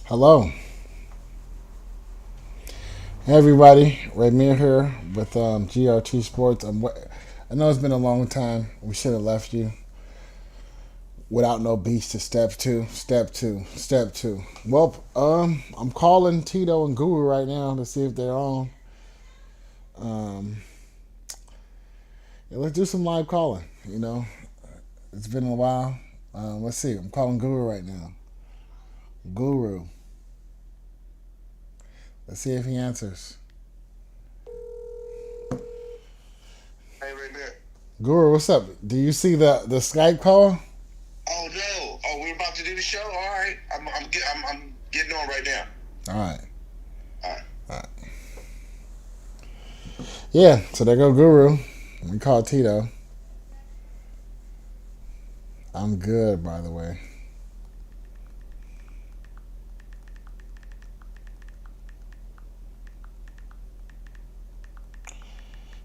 Hello, hey everybody. Ramir here with GRT Sports. I know it's been a long time. We should have left you without no beats to step two, step two, step two. Well, I'm calling Tito and Guru right now to see if they're on. Um, yeah, let's do some live calling. It's been a while. Let's see. I'm calling Guru right now. Guru. Let's see if he answers. Hey, right there. Guru, what's up? Do you see the Skype call? Oh no! Oh, we're about to do the show. All right, I'm getting on right now. All right. All right. All right. Yeah. So there go Guru. We call Tito. I'm good, by the way.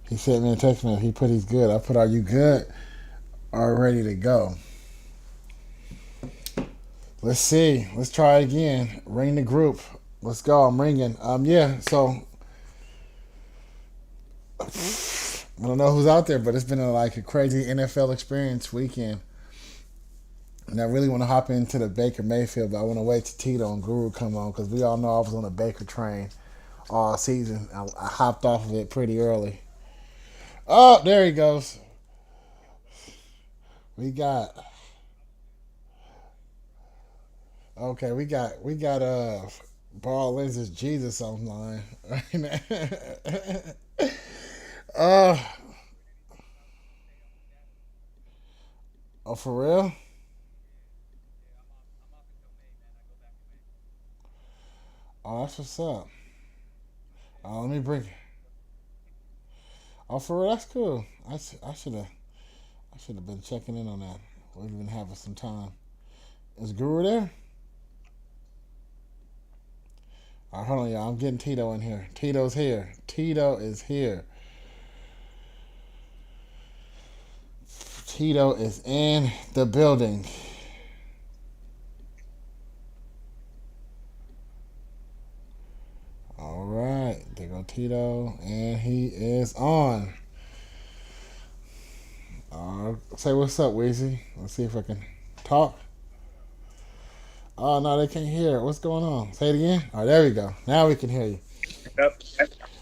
He sent me a text message. He put he's good. I put, are you good or ready to go? Let's see. Let's try again. Ring the group. Let's go. I'm ringing. Yeah. So I don't know who's out there, but it's been like a crazy NFL experience weekend. And I really want to hop into the Baker Mayfield, but I want to wait till Tito and Guru come on because we all know I was on the Baker train all season. I hopped off of it pretty early. Oh, there he goes. We got Okay, we got Ball Lenses Jesus online right now. uh oh, for real? Oh, that's what's up. Let me bring. Oh, for real? That's cool. I should have been checking in on that. We've been having some time. Is Guru there? All right, hold on, y'all. I'm getting Tito in here. Tito's here. Tito is here. Tito is in the building. All right, there go Tito, and he is on. Say what's up, Weezy. Let's see if I can talk. Oh no, they can't hear. What's going on? Say it again. All right, there we go. Now we can hear you. Yep.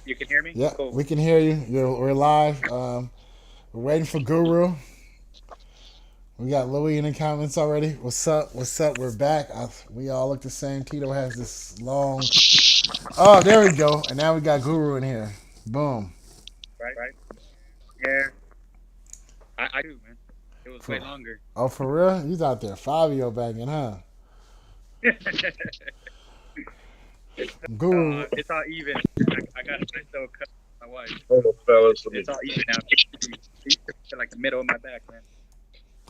You can hear me? Yep, Cool. we can hear you. We're live. We're waiting for Guru. We got Louie in the comments already. What's up? What's up? We're back. We all look the same. Tito has this long. Oh, there we go. And now we got Guru in here. Boom. Right? Yeah. I do, man. It was way For, longer. oh, for real? He's out there Fabio banging, huh? Guru. It's all even. I got a nice little cut with my wife. Hello, fellas. It's all even now. It's like the middle of my back, man.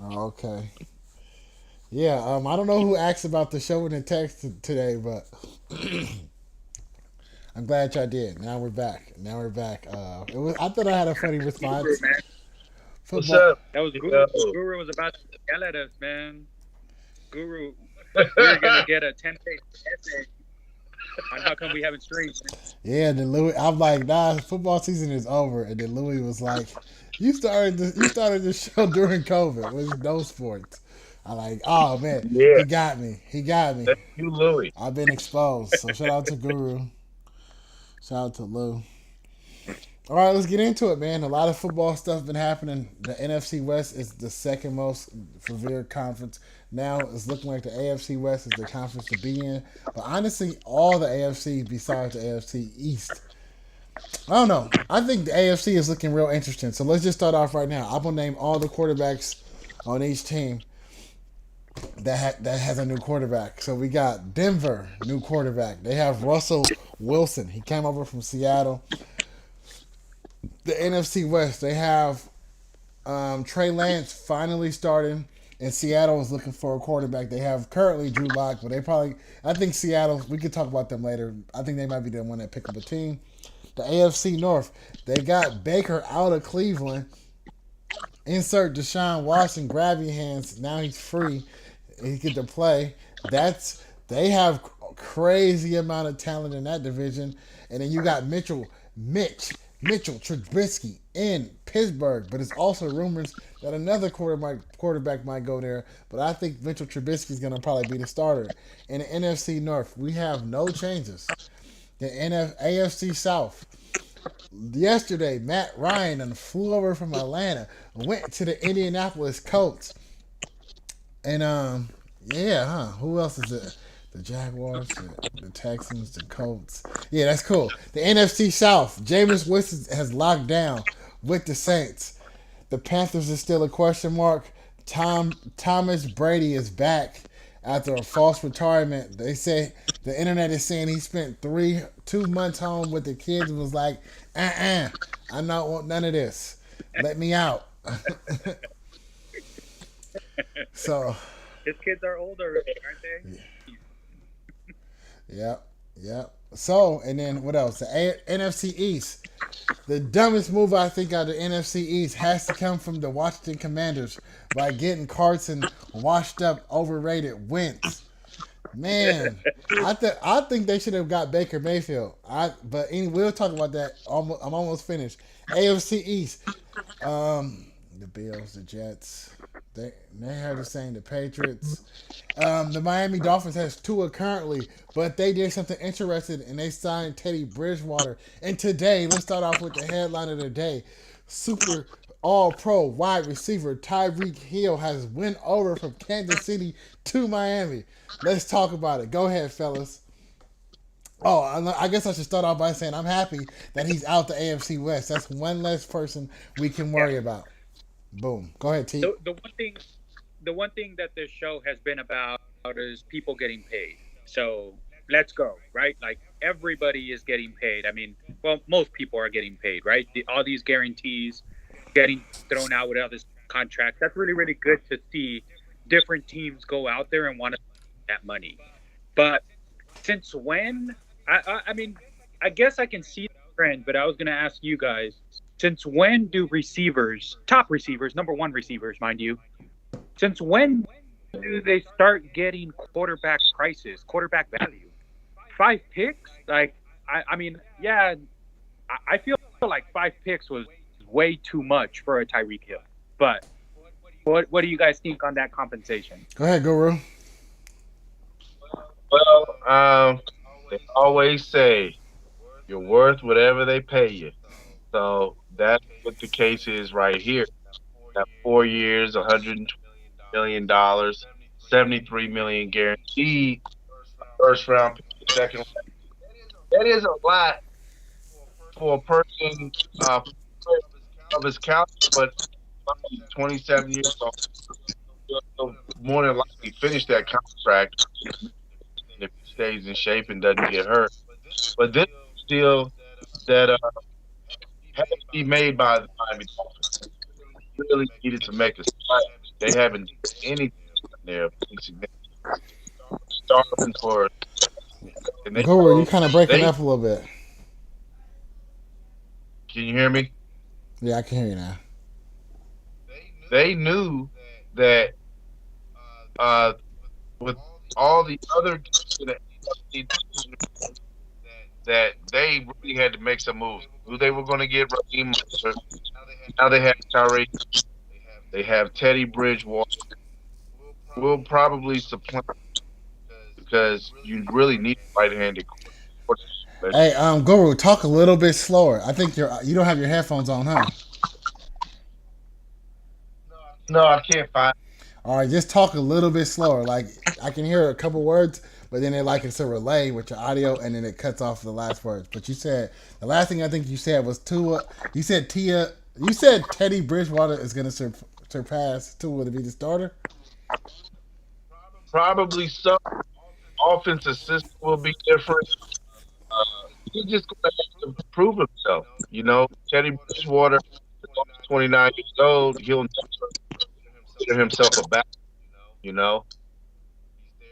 Oh, okay. Yeah, I don't know who asked about the show in the text today, but I'm glad y'all did. Now we're back. Now we're back. I thought I had a funny Guru, response. man. What's Football. up? That was Guru. Yo. Guru was about to yell at us, man. Guru, we were going to get a 10-page essay on how come we haven't streamed. Yeah. Then Louis, I'm like, nah, football season is over. And then Louis was like, you started this show during COVID with no sports. I like, oh man, Yeah, he got me. He got me. that's you, Louie. I've been exposed. So shout out to Guru. Shout out to Lou. All right, let's get into it, man. A lot of football stuff been happening. The NFC West is the second most severe conference. Now it's looking like the AFC West is the conference to be in. But honestly, all the AFC besides the AFC East. I don't know. I think the AFC is looking real interesting. So let's just start off right now. I'm gonna name all the quarterbacks on each team that has a new quarterback. So we got Denver, new quarterback. They have Russell Wilson. He came over from Seattle. The NFC West, they have Trey Lance finally starting, and Seattle is looking for a quarterback. They have currently Drew Lock, but I think Seattle, we could talk about them later. I think they might be the one that pick up a team. The AFC North, they got Baker out of Cleveland. Insert Deshaun Watson, grab your hands. Now he's free. He get to play. They have crazy amount of talent in that division. And then you got Mitchell Trubisky in Pittsburgh. But it's also rumors that another quarterback might go there. But I think Mitchell Trubisky is going to probably be the starter. In the NFC North, we have no changes. The AFC South. Yesterday, Matt Ryan flew over from Atlanta, went to the Indianapolis Colts, and yeah, huh? Who else is it? The Jaguars, the Texans, the Colts. Yeah, that's cool. The NFC South. Jameis Winston has locked down with the Saints. The Panthers is still a question mark. Thomas Brady is back after a false retirement. They say the internet is saying he spent 2 months home with the kids and was like, I don't want none of this. Let me out. So His kids are older, aren't they? Yep, yep. So, and then what else? The NFC East. The dumbest move I think out of the NFC East has to come from the Washington Commanders by getting Carson washed up, overrated Wentz. Man, I think they should have got Baker Mayfield. But anyway, we'll talk about that. I'm almost finished. AFC East. The Bills, the Jets. They have the same. The Patriots. The Miami Dolphins has Tua currently, but they did something interesting and they signed Teddy Bridgewater. And today, let's start off with the headline of the day: Super All Pro wide receiver Tyreek Hill has went over from Kansas City to Miami. Let's talk about it. Go ahead, fellas. Oh, I guess I should start off by saying I'm happy that he's out the AFC West. That's one less person we can Yeah. worry about. Boom. Go ahead, T. The one thing that this show has been about is people getting paid. So let's go, right? Like everybody is getting paid. I mean, well, most people are getting paid, right? All these guarantees getting thrown out with all this contracts. That's really, really good to see different teams go out there and want to that money. But since when? I mean, I guess I can see the trend, but I was going to ask you guys, since when do receivers, top receivers, number one receivers, mind you, since when do they start getting quarterback prices, quarterback value? 5 picks? Like, I mean, yeah, I feel like 5 picks was way too much for a Tyreek Hill. But what do you guys think on that compensation? Go ahead, Guru. Well, they always say you're worth whatever they pay you. So that's what the case is right here. Got 4 years, $120 million, 73 million guaranteed, first round pick, second. That is a lot for a person of his caliber, but he's 27 years old. He'll more than likely finish that contract if he stays in shape and doesn't get hurt. But this is a deal that had to be made by the Miami Dolphins. Really needed to make a splash. They haven't done anything there of any significance. Starving for, and Guru, you kind of breaking they up a little bit. can you hear me? Yeah, I can hear you now. They knew that uh, with all the other teams in the AFC that they really had to make some moves. Who they were going to get Raheem Mostert. Now they have Tyreek. They have Teddy Bridgewater. Will probably supplant because you really need a right-handed quarterback. Hey, Guru, talk a little bit slower. I think you don't have your headphones on, huh? No, I can't find. All right, just talk a little bit slower. Like I can hear a couple words, but then it's a relay with your audio, and then it cuts off the last words. But you said the last thing I think you said was Tua. You said Tia. You said Teddy Bridgewater is going to surpass Tua to be the starter. Probably some offensive system will be different. He's just going to have to prove himself. Teddy Bridgewater, 29 years old. He'll never consider himself a back. You know,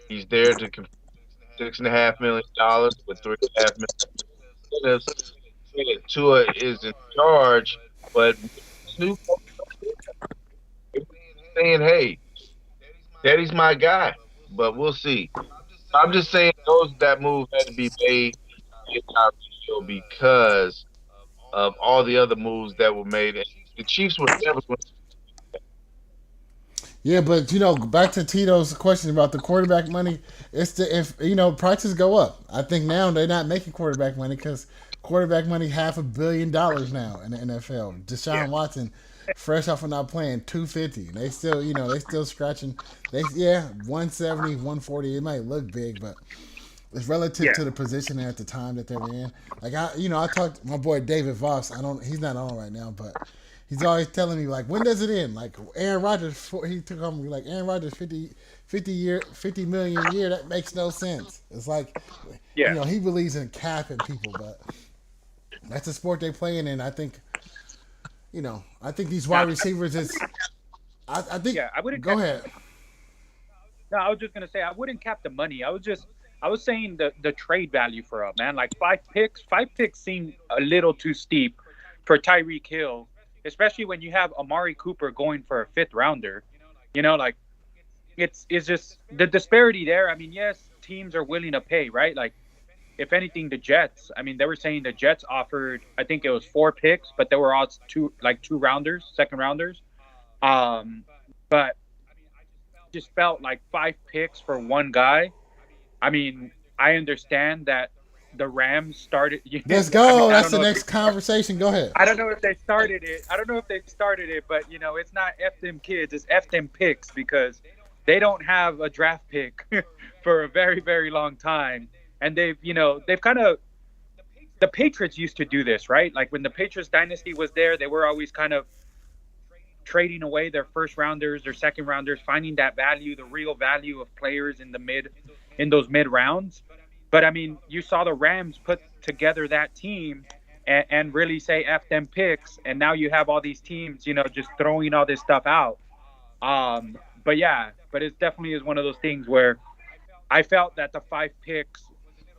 he's there to compete. $6.5 million with $3.5 million incentives. Tua is in charge, but Snoop saying, "Hey, Daddy's my guy," but we'll see. I'm just saying those that move had to be made in Tyreek Hill because of all the other moves that were made. And the Chiefs were never going Yeah, but back to Tito's question about the quarterback money. It's the if prices go up. I think now they're not making quarterback money because quarterback money $500 million now in the NFL. Yeah, Deshaun Watson, fresh off of not playing 250. They still they still scratching. They 170, 140. It might look big, but it's relative yeah, to the position at the time that they're in. Like I talked to my boy David Voss. He's not on right now, but he's always telling me like, when does it end? Like Aaron Rodgers, he took on me like Aaron Rodgers 50 million a year. That makes no sense. It's like, yeah. he believes in capping people, but that's the sport they play in, and I think these Now, wide receivers is. I think. yeah, I wouldn't Go cap. ahead. No, I was just gonna say I wouldn't cap the money. I was saying the trade value for a man like five picks. Five picks seem a little too steep for Tyreek Hill, especially when you have Amari Cooper going for a fifth rounder. Like it's just the disparity there. I mean, yes, teams are willing to pay, right? Like if anything, the Jets. I mean, they were saying the Jets offered, I think it was four picks, but they were all two rounders, second rounders. Um, but just felt like five picks for one guy. I mean, I understand that the Rams started. Let's I mean, go. That's the next conversation. Go ahead. I don't know if they started it. I don't know if they started it, but it's not f them kids. It's f them picks because they don't have a draft pick for a very very long time, and they've kind of the Patriots used to do this, right? Like when the Patriots dynasty was there, they were always kind of trading away their first rounders, their second rounders, finding that value, the real value of players in those mid rounds. But I mean, you saw the Rams put together that team and really say F them picks, and now you have all these teams, just throwing all this stuff out. But yeah, but it definitely is one of those things where I felt that the five picks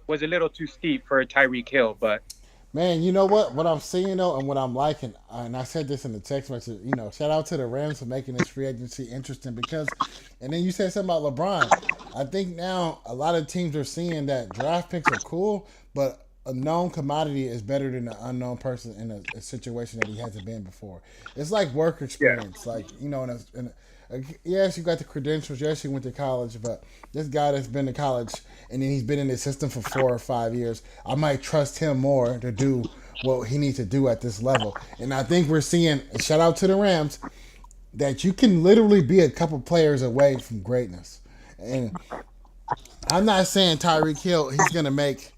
was a little too steep for a Tyreek Hill, but Man, you know what? What I'm seeing though, and what I'm liking, and I said this in the text message. Shout out to the Rams for making this free agency interesting because, and then you said something about LeBron. I think now a lot of teams are seeing that draft picks are cool, but a known commodity is better than an unknown person in a situation that he hasn't been before. It's like work yeah, experience. Like yes, you got the credentials. Yes, you went to college, but this guy that's been to college and then he's been in the system for 4 or 5 years, I might trust him more to do what he needs to do at this level. And I think we're seeing, shout out to the Rams, that you can literally be a couple players away from greatness. And I'm not saying Tyreek Hill, he's going to make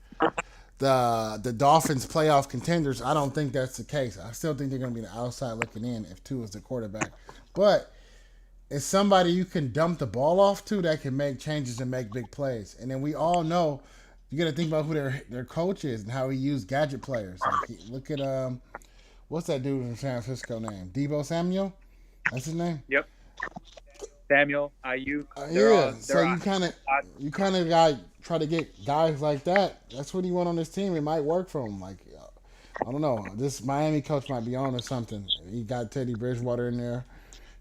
the Dolphins playoff contenders. I don't think that's the case. I still think they're going to be the outside looking in if Tua is the quarterback. But it's somebody you can dump the ball off to that can make changes and make big plays. And then we all know you got to think about who their coach is and how he used gadget players. Like look at what's that dude from San Francisco name? Debo Samuel, that's his name. yep. Samuel, Ayuk, Yeah. So they're you kind of got try to get guys like that. That's what you want on this team. It might work for him. Like I don't know. This Miami coach might be on or something. He got Teddy Bridgewater in there.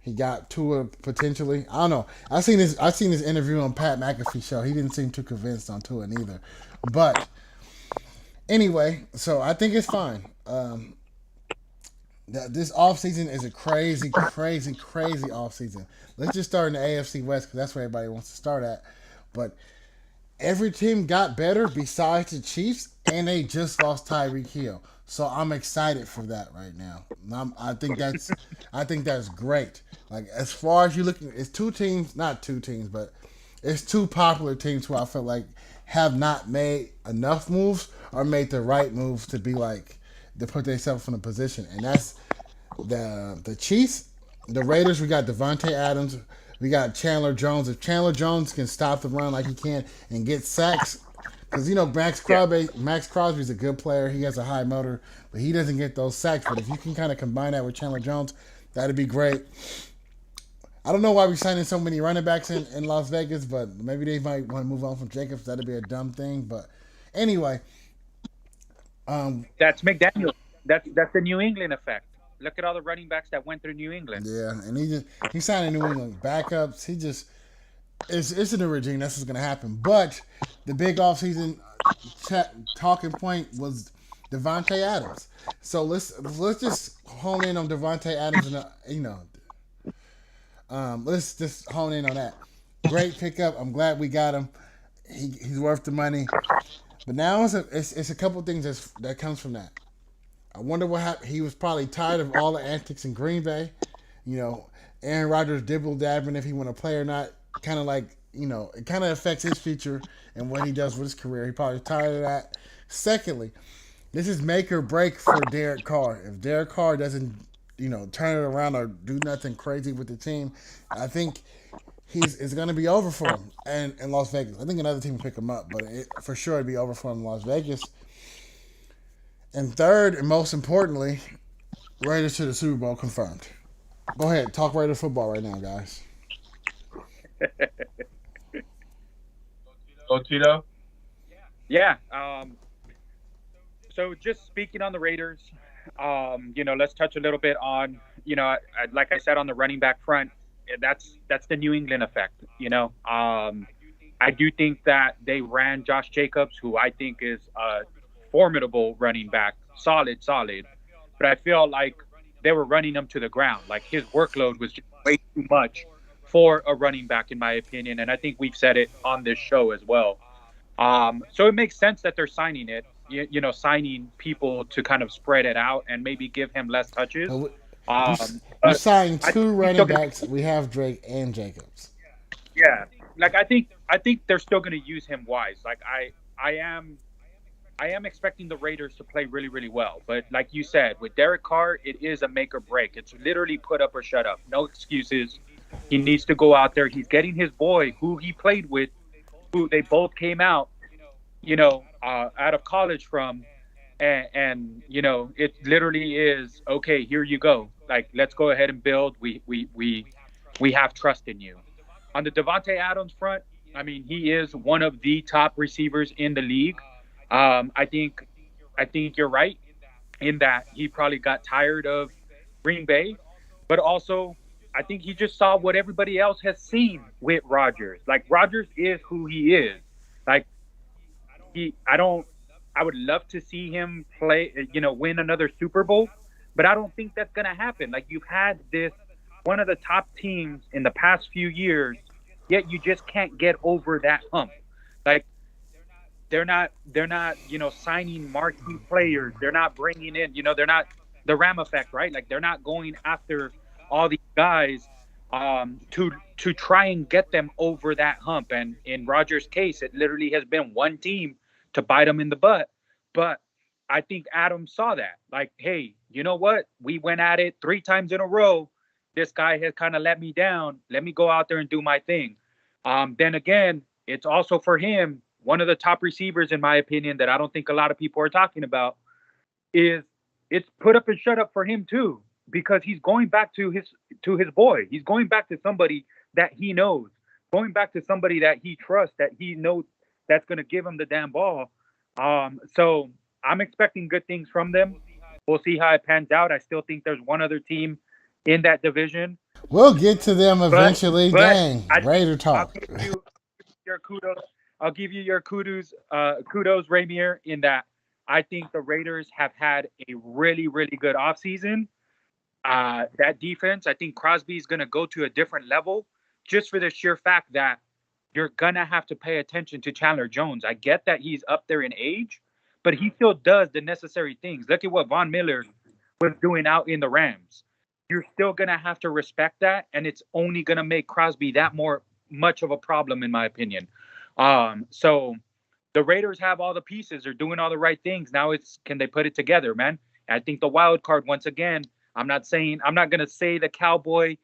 He got Tua potentially. I don't know. I seen this interview on Pat McAfee show. He didn't seem too convinced on Tua neither. But anyway, so I think it's fine. This offseason is a crazy, crazy, crazy offseason. Let's just start in the AFC West because that's where everybody wants to start at. But every team got better besides the Chiefs, and they just lost Tyreek Hill. So I'm excited for that right now. I think that's great. Like as far as you looking, it's two teams, not two teams, but it's two popular teams who I feel like have not made enough moves or made the right moves to be like to put themselves in a position, and that's the Chiefs, the Raiders. We got Devontae Adams. We got Chandler Jones. If Chandler Jones can stop the run like he can and get sacks, because Max Crosby's a good player. He has a high motor, but he doesn't get those sacks. But if you can kind of combine that with Chandler Jones, that'd be great. I don't know why we're signing so many running backs in Las Vegas, but maybe they might want to move on from Jacobs. That'd be a dumb thing. But anyway, That's McDaniel. That's the New England effect. Look at all the running backs that went through New England. yeah, and he signed in New England backups. it's a new regime. That's what's gonna happen. But the big offseason talking point was Devontae Adams. So let's just hone in on Devontae Adams and let's just hone in on that. Great pickup. I'm glad we got him. He's worth the money. But now it's a couple things that comes from that. I wonder what happened. He was probably tired of all the antics in Green Bay. You know, Aaron Rodgers dibble dabbing if he want to play or not. Kind of like it kind of affects his future and what he does with his career. He probably tired of that. Secondly, this is make or break for Derek Carr. If Derek Carr doesn't turn it around or do nothing crazy with the team, I think it's going to be over for him and in Las Vegas. I think another team will pick him up, but for sure it'd be over for him in Las Vegas. And third, and most importantly, Raiders to the Super Bowl confirmed. Go ahead, talk Raiders football right now, guys. Oh, Tito. Yeah. So just speaking on the Raiders, let's touch a little bit on, like I said, on the running back front. That's the New England effect. I do think that they ran Josh Jacobs, who I think is a formidable running back, solid. But I feel like they were running him to the ground. Like his workload was just way too much for a running back, in my opinion. And I think we've said it on this show as well. So it makes sense that they're signing it, signing people to kind of spread it out and maybe give him less touches. We signed two running backs. We have Drake and Jacobs. Yeah, like I think they're still going to use him wise. Like I am expecting the Raiders to play really, really well. But like you said, with Derek Carr, it is a make or break. It's literally put up or shut up. No excuses. He needs to go out there. He's getting his boy, who he played with, who they both came out, out of college from. And it literally is, okay, here you go. Like, let's go ahead and build. We have trust in you. On the Devontae Adams front, I mean, he is one of the top receivers in the league. I think you're right in that he probably got tired of Green Bay, but also I think he just saw what everybody else has seen with Rodgers. Like Rodgers is who he is. Like I would love to see him play, win another Super Bowl, but I don't think that's gonna happen. Like you've had this one of the top teams in the past few years, yet you just can't get over that hump. Like they're not signing marquee players. They're not bringing in, they're not the Ram effect, right? Like they're not going after all these guys to try and get them over that hump. And in Rodgers' case, it literally has been one team to bite him in the butt. But I think Adam saw that. Like, hey, you know what? We went at it 3 times in a row. This guy has kind of let me down. Let me go out there and do my thing. Then again, it's also for him, one of the top receivers, in my opinion, that I don't think a lot of people are talking about, is it's put up and shut up for him too, because he's going back to his boy. He's going back to somebody that he knows, going back to somebody that he trusts, that he knows that's going to give him the damn ball. So I'm expecting good things from them. We'll see how it pans out. I still think there's one other team in that division. We'll get to them eventually. Dang, Raider talk. I'll give you your kudos, Ramier, in that I think the Raiders have had a really, really good offseason. That defense, I think Crosby is going to go to a different level just for the sheer fact that you're going to have to pay attention to Chandler Jones. I get that he's up there in age, but he still does the necessary things. Look at what Von Miller was doing out in the Rams. You're still going to have to respect that, and it's only going to make Crosby that much of a problem, in my opinion. So the Raiders have all the pieces. They're doing all the right things. Now can they put it together, man? I think the wild card, once again, I'm not going to say the Cowboy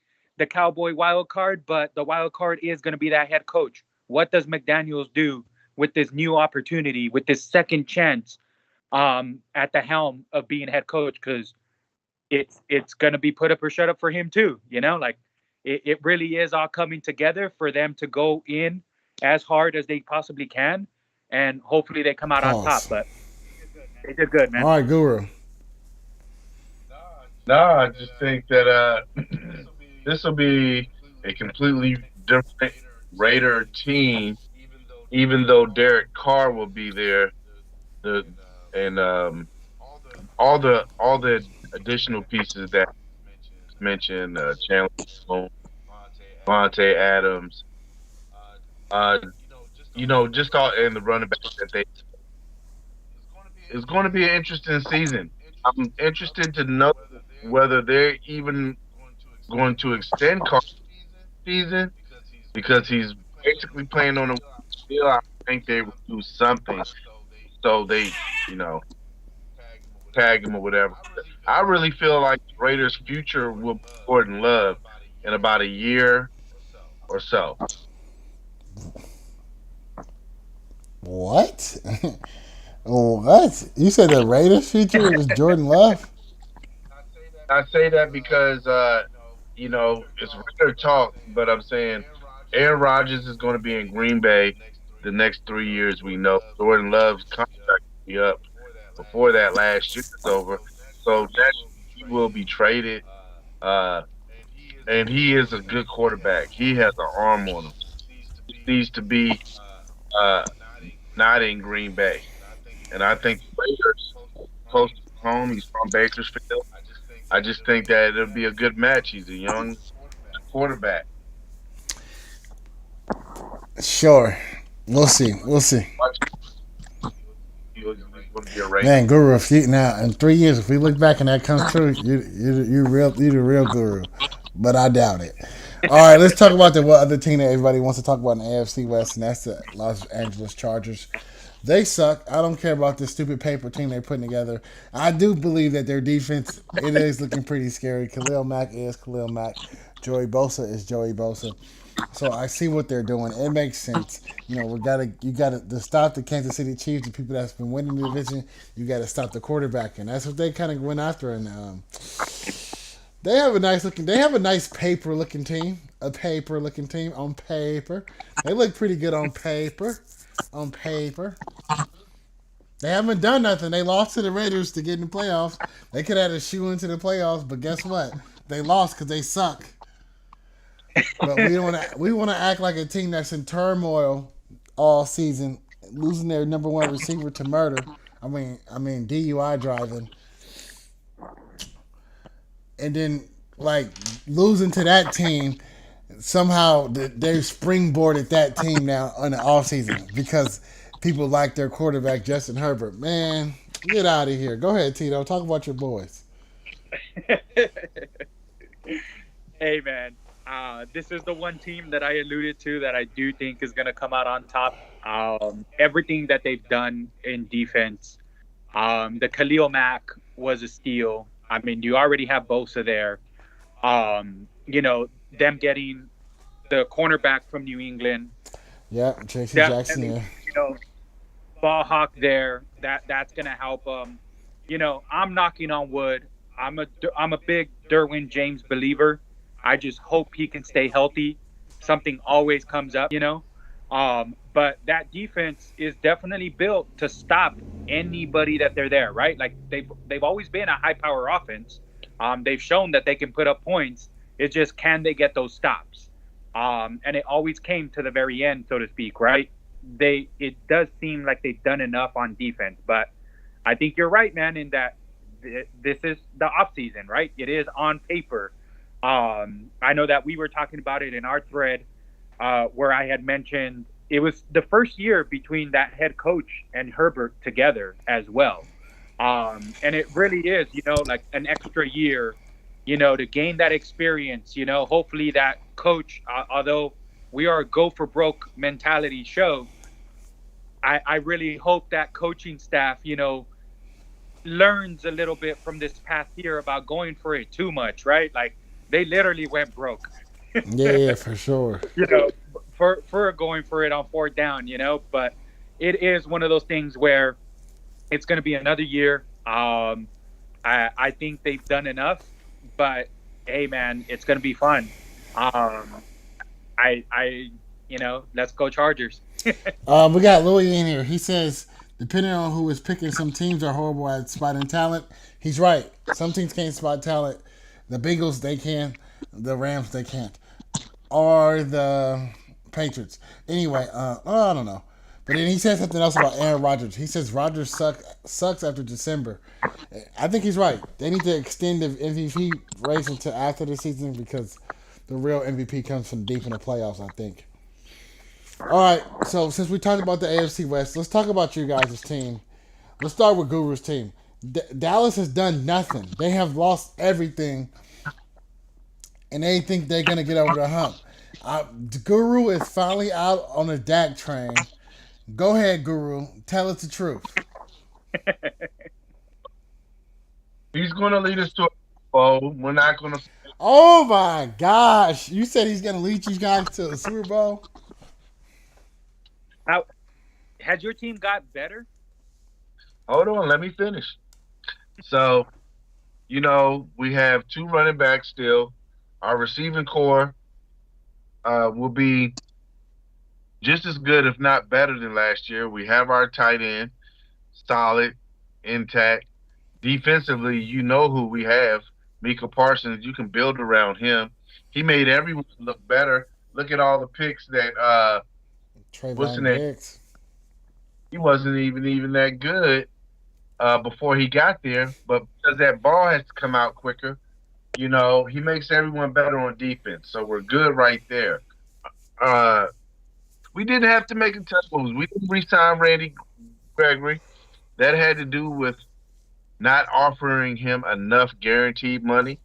wild card, but the wild card is going to be that head coach. What does McDaniels do with this new opportunity, with this second chance at the helm of being head coach? Because it's going to be put up or shut up for him too. Like it really is all coming together for them to go in as hard as they possibly can, and hopefully they come out on top. But they did good, man. All right, Guru. No, I just think that this will be a completely different Raider team, even though Derek Carr will be there, the and all the additional pieces that mentioned, Chandler Jones, Vontae Adams, uh, just all and the running back that they it's going to be an interesting season. I'm interested to know whether they're even going to extend Carr's season because he's basically playing on a deal. I think they will do something so they, you know, tag him or whatever. I really feel like the Raiders' future will be Jordan Love in about a year or so. What? What? You said the Raiders feature was Jordan Love? I say that because it's Raider talk, but I'm saying Aaron Rodgers is going to be in Green Bay the next 3 years. We know Jordan Love's contract will be up before that last year is over, so that he will be traded. Uh, and he is a good quarterback. He has an arm on him. He needs to be uh, not in Green Bay, and I think the Raiders close to home. He's from Bakersfield. I just think that it'll be a good match. He's a young quarterback. Sure. We'll see. We'll see. Watch he's going to be a Raider. Man, Guru, if you, now in 3 years, if we look back and that comes true, you the real Guru, but I doubt it. All right, let's talk about the what other team that everybody wants to talk about in the AFC West, and that's the Los Angeles Chargers. They suck. I don't care about this stupid paper team they're putting together. I do believe that their defense it is looking pretty scary. Khalil Mack is Khalil Mack. Joey Bosa is Joey Bosa. So I see what they're doing. It makes sense. You gotta to stop the Kansas City Chiefs, the people that's been winning the division. You got to stop the quarterback, and that's what they kind of went after. And they have a nice looking. They have a nice paper looking team. A paper looking team on paper. They look pretty good on paper. On paper. They haven't done nothing. They lost to the Raiders to get in the playoffs. They could have had a shoe into the playoffs, but guess what? They lost because they suck. But we want to act like a team that's in turmoil all season, losing their number one receiver to murder. I mean DUI driving, and then like losing to that team. Somehow they springboarded that team now on the off season because people like their quarterback Justin Herbert. Man, get out of here. Go ahead, Tito. Talk about your boys. Hey man, this is the one team that I alluded to that I do think is going to come out on top. Everything that they've done in defense, the Khalil Mack was a steal. I mean, you already have Bosa there. Them getting the cornerback from New England, Yeah, J.C. Jackson. definitely, Yeah, ball hawk there. That's going to help them. I'm knocking on wood. I'm a big Derwin James believer. I just hope he can stay healthy. Something always comes up. But that defense is definitely built to stop anybody that they're there, right? Like they've always been a high power offense. They've shown that they can put up points. It's just can they get those stops? And it always came to the very end, so to speak, right? It does seem like they've done enough on defense, but I think you're right, man, in that this is the off season, right? It is on paper. I know that we were talking about it in our thread where I had mentioned it was the first year between that head coach and Herbert together as well. And it really is, like an extra year, to gain that experience. Hopefully that coach, although we are a go for broke mentality show, I really hope that coaching staff, learns a little bit from this past year about going for it too much, right? Like they literally went broke, yeah, for sure. you know, for going for it on fourth down. But it is one of those things where it's going to be another year. I think they've done enough, but hey, man, it's going to be fun. Um, let's go Chargers. We got Louis in here. He says, depending on who is picking, some teams are horrible at spotting talent. He's right. Some teams can't spot talent. The Bengals, they can. The Rams, they can't. Are the Patriots. Anyway, I don't know. But then he said something else about Aaron Rodgers. He says Rodgers sucks after December. I think he's right. They need to extend the MVP race until after the season because the real MVP comes from deep in the playoffs, I think. All right, so since we talked about the AFC West, let's talk about you guys' team. Let's start with Guru's team. Dallas has done nothing. They have lost everything, and they think they're gonna get over the hump. The Guru is finally out on the Dak train. Go ahead, Guru. Tell us the truth. He's going to lead us to a bowl. We're not going to Oh my gosh! You said he's gonna lead you guys to the Super Bowl. How has your team got better? hold on. Let me finish. So, we have two running backs still. Our receiving core will be just as good, if not better, than last year. We have our tight end solid, intact. Defensively, you know who we have. Mika Parsons, you can build around him. He made everyone look better. Look at all the picks that what's the Trayvon name? Diggs. He wasn't even that good before he got there, but because that ball has to come out quicker, he makes everyone better on defense. So we're good right there. Uh, we didn't have to make a tough moves. We didn't re-sign Randy Gregory. That had to do with not offering him enough guaranteed money.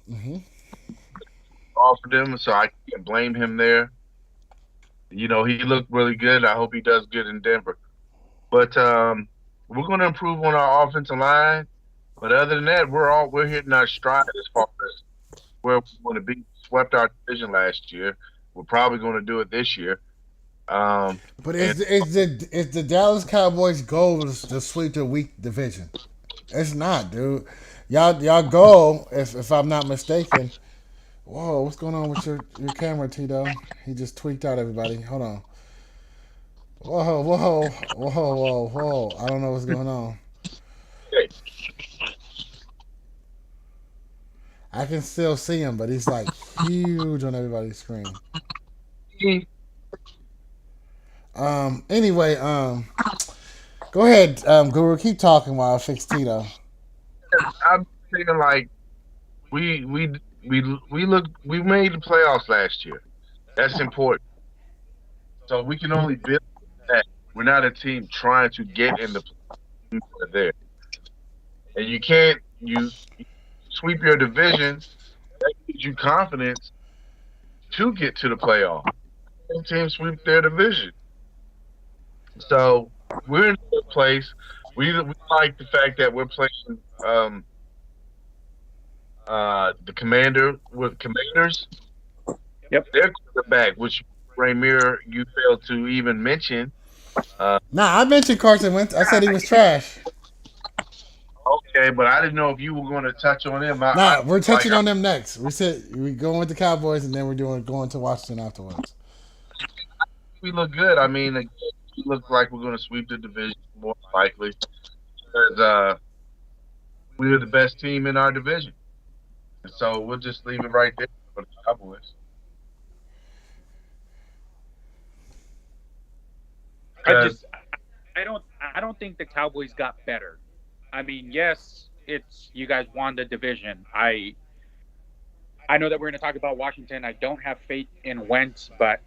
Hmm. Offered him, so I can't blame him there. He looked really good. I hope he does good in Denver. But we're going to improve on our offensive line. But other than that, we're hitting our stride as far as where we want to be. Swept our division last year. We're probably going to do it this year. But And is the Dallas Cowboys' goal to sweep the weak division? It's not, dude. Y'all goal, if I'm not mistaken. Whoa, what's going on with your camera, Tito? He just tweaked out everybody. Hold on. Whoa, whoa, whoa, whoa, whoa. I don't know what's going on. I can still see him, but he's like huge on everybody's screen. Anyway, go ahead, Guru. Keep talking while I fix Tito. I'm thinking like we made the playoffs last year. That's important. So we can only build that. We're not a team trying to get in the playoffs there, and you sweep your division. That gives you confidence to get to the playoff. Some teams sweep their division, so we're in a good place. We like the fact that we're playing the commander with commanders. Yep. Their quarterback, which Rainier you failed to even mention. Uh, Nah, I mentioned Carson Wentz. I said he was trash. okay, but I didn't know if you were going to touch on him. I Nah, we're like touching on them next. We said we going with the Cowboys, and then we're going to Washington afterwards. we look good. I mean, again, we look like we're going to sweep the division more likely because we're the best team in our division. And so we'll just leave it right there for the Cowboys. I Because just I don't think the Cowboys got better. I mean, yes, it's you guys won the division. I know that we're going to talk about Washington. I don't have faith in Wentz, but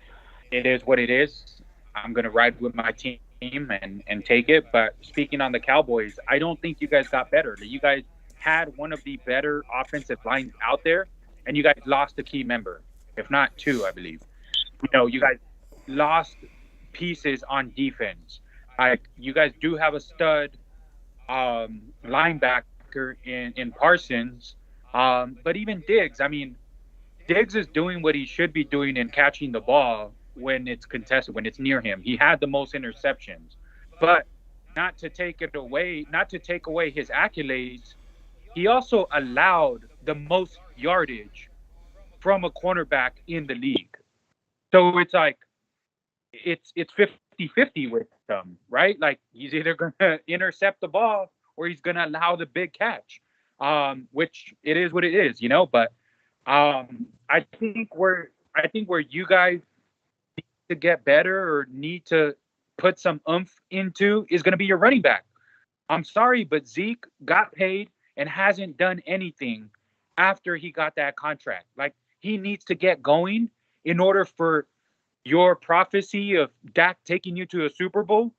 it is what it is. I'm going to ride with my team and take it. But speaking on the Cowboys, I don't think you guys got better. You guys had one of the better offensive lines out there, and you guys lost a key member, if not two, I believe. You guys lost pieces on defense. Like you guys do have a stud linebacker in Parsons, but even Diggs. I mean, Diggs is doing what he should be doing in catching the ball when it's contested, when it's near him. He had the most interceptions, but not to take away his accolades, he also allowed the most yardage from a cornerback in the league. So it's like it's 50-50 with him, right? Like he's either going to intercept the ball or he's going to allow the big catch, which it is what it is. But I think where you guys to get better or need to put some oomph into is going to be your running back. I'm sorry, but Zeke got paid and hasn't done anything after he got that contract. Like, he needs to get going in order for your prophecy of Dak taking you to a Super Bowl,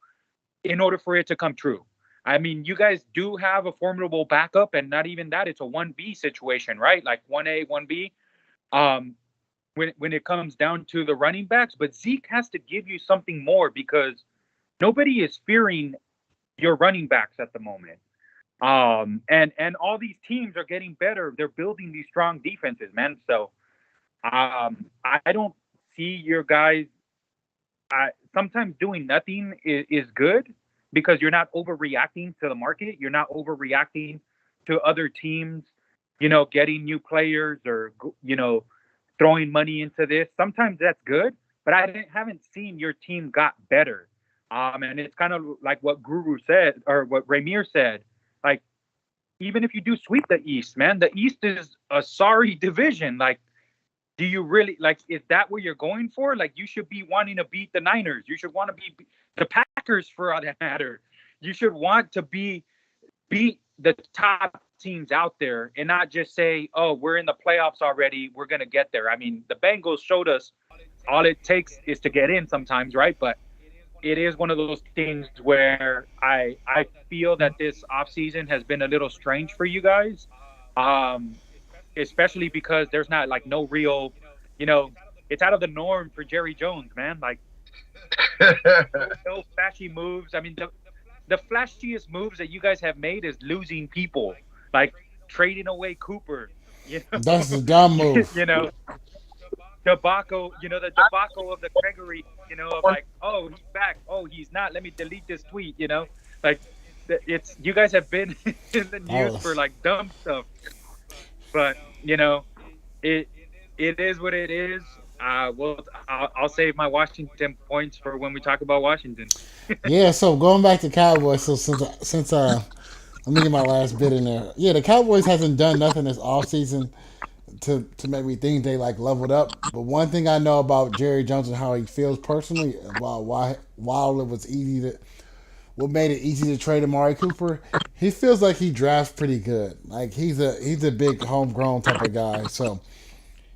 in order for it to come true. I mean, you guys do have a formidable backup, and not even that, it's a 1B situation, right? Like 1A, 1B. Um, when it comes down to the running backs, but Zeke has to give you something more because nobody is fearing your running backs at the moment. And all these teams are getting better. They're building these strong defenses, man. So I don't see your guys. Sometimes doing nothing is good because you're not overreacting to the market. You're not overreacting to other teams, getting new players or throwing money into this. Sometimes that's good, but I haven't seen your team got better. And it's kind of like what Guru said or what Ramir said. Like, even if you do sweep the East, man, the East is a sorry division. Like, do you really is that what you're going for? Like, you should be wanting to beat the Niners. You should want to beat the Packers for all that matter. You should want to beat the top teams out there and not just say, oh, we're in the playoffs already, we're going to get there. I mean, the Bengals showed us all it takes is to get in sometimes, right? But it is one of those things where I feel that this offseason has been a little strange for you guys, especially because there's not like no real, it's out of the norm for Jerry Jones, man. Like, no flashy moves. I mean, the flashiest moves that you guys have made is losing people, like trading away Cooper. That's the dumb move. Debacle, the debacle of the Gregory, of like, oh, he's back, oh, he's not, let me delete this tweet, like, it's, you guys have been in the news for like dumb stuff, but it is what it is. I'll save my Washington points for when we talk about Washington. Yeah, so going back to Cowboys, so since let me get my last bit in there. Yeah, the Cowboys hasn't done nothing this offseason to make me think they like leveled up. But one thing I know about Jerry Jones and how he feels personally about while it was easy to what made it easy to trade Amari Cooper, he feels like he drafts pretty good. Like he's a big homegrown type of guy. So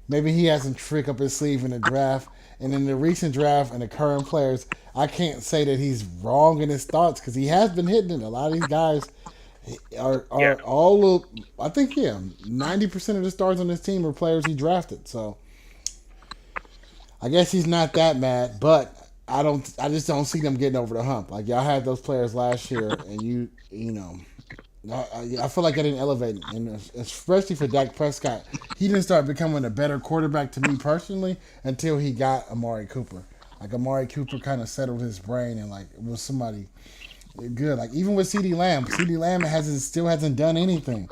maybe he has some trick up his sleeve in the draft. And in the recent draft and the current players, I can't say that he's wrong in his thoughts because he has been hitting it. A lot of these guys are all of, I think 90% of the stars on this team are players he drafted. So I guess he's not that mad, but I just don't see them getting over the hump. Like y'all had those players last year, and I feel like I didn't elevate him, and especially for Dak Prescott, he didn't start becoming a better quarterback to me personally until he got Amari Cooper. Like Amari Cooper kind of settled his brain and like it was somebody good. Like even with CeeDee Lamb, still hasn't done anything.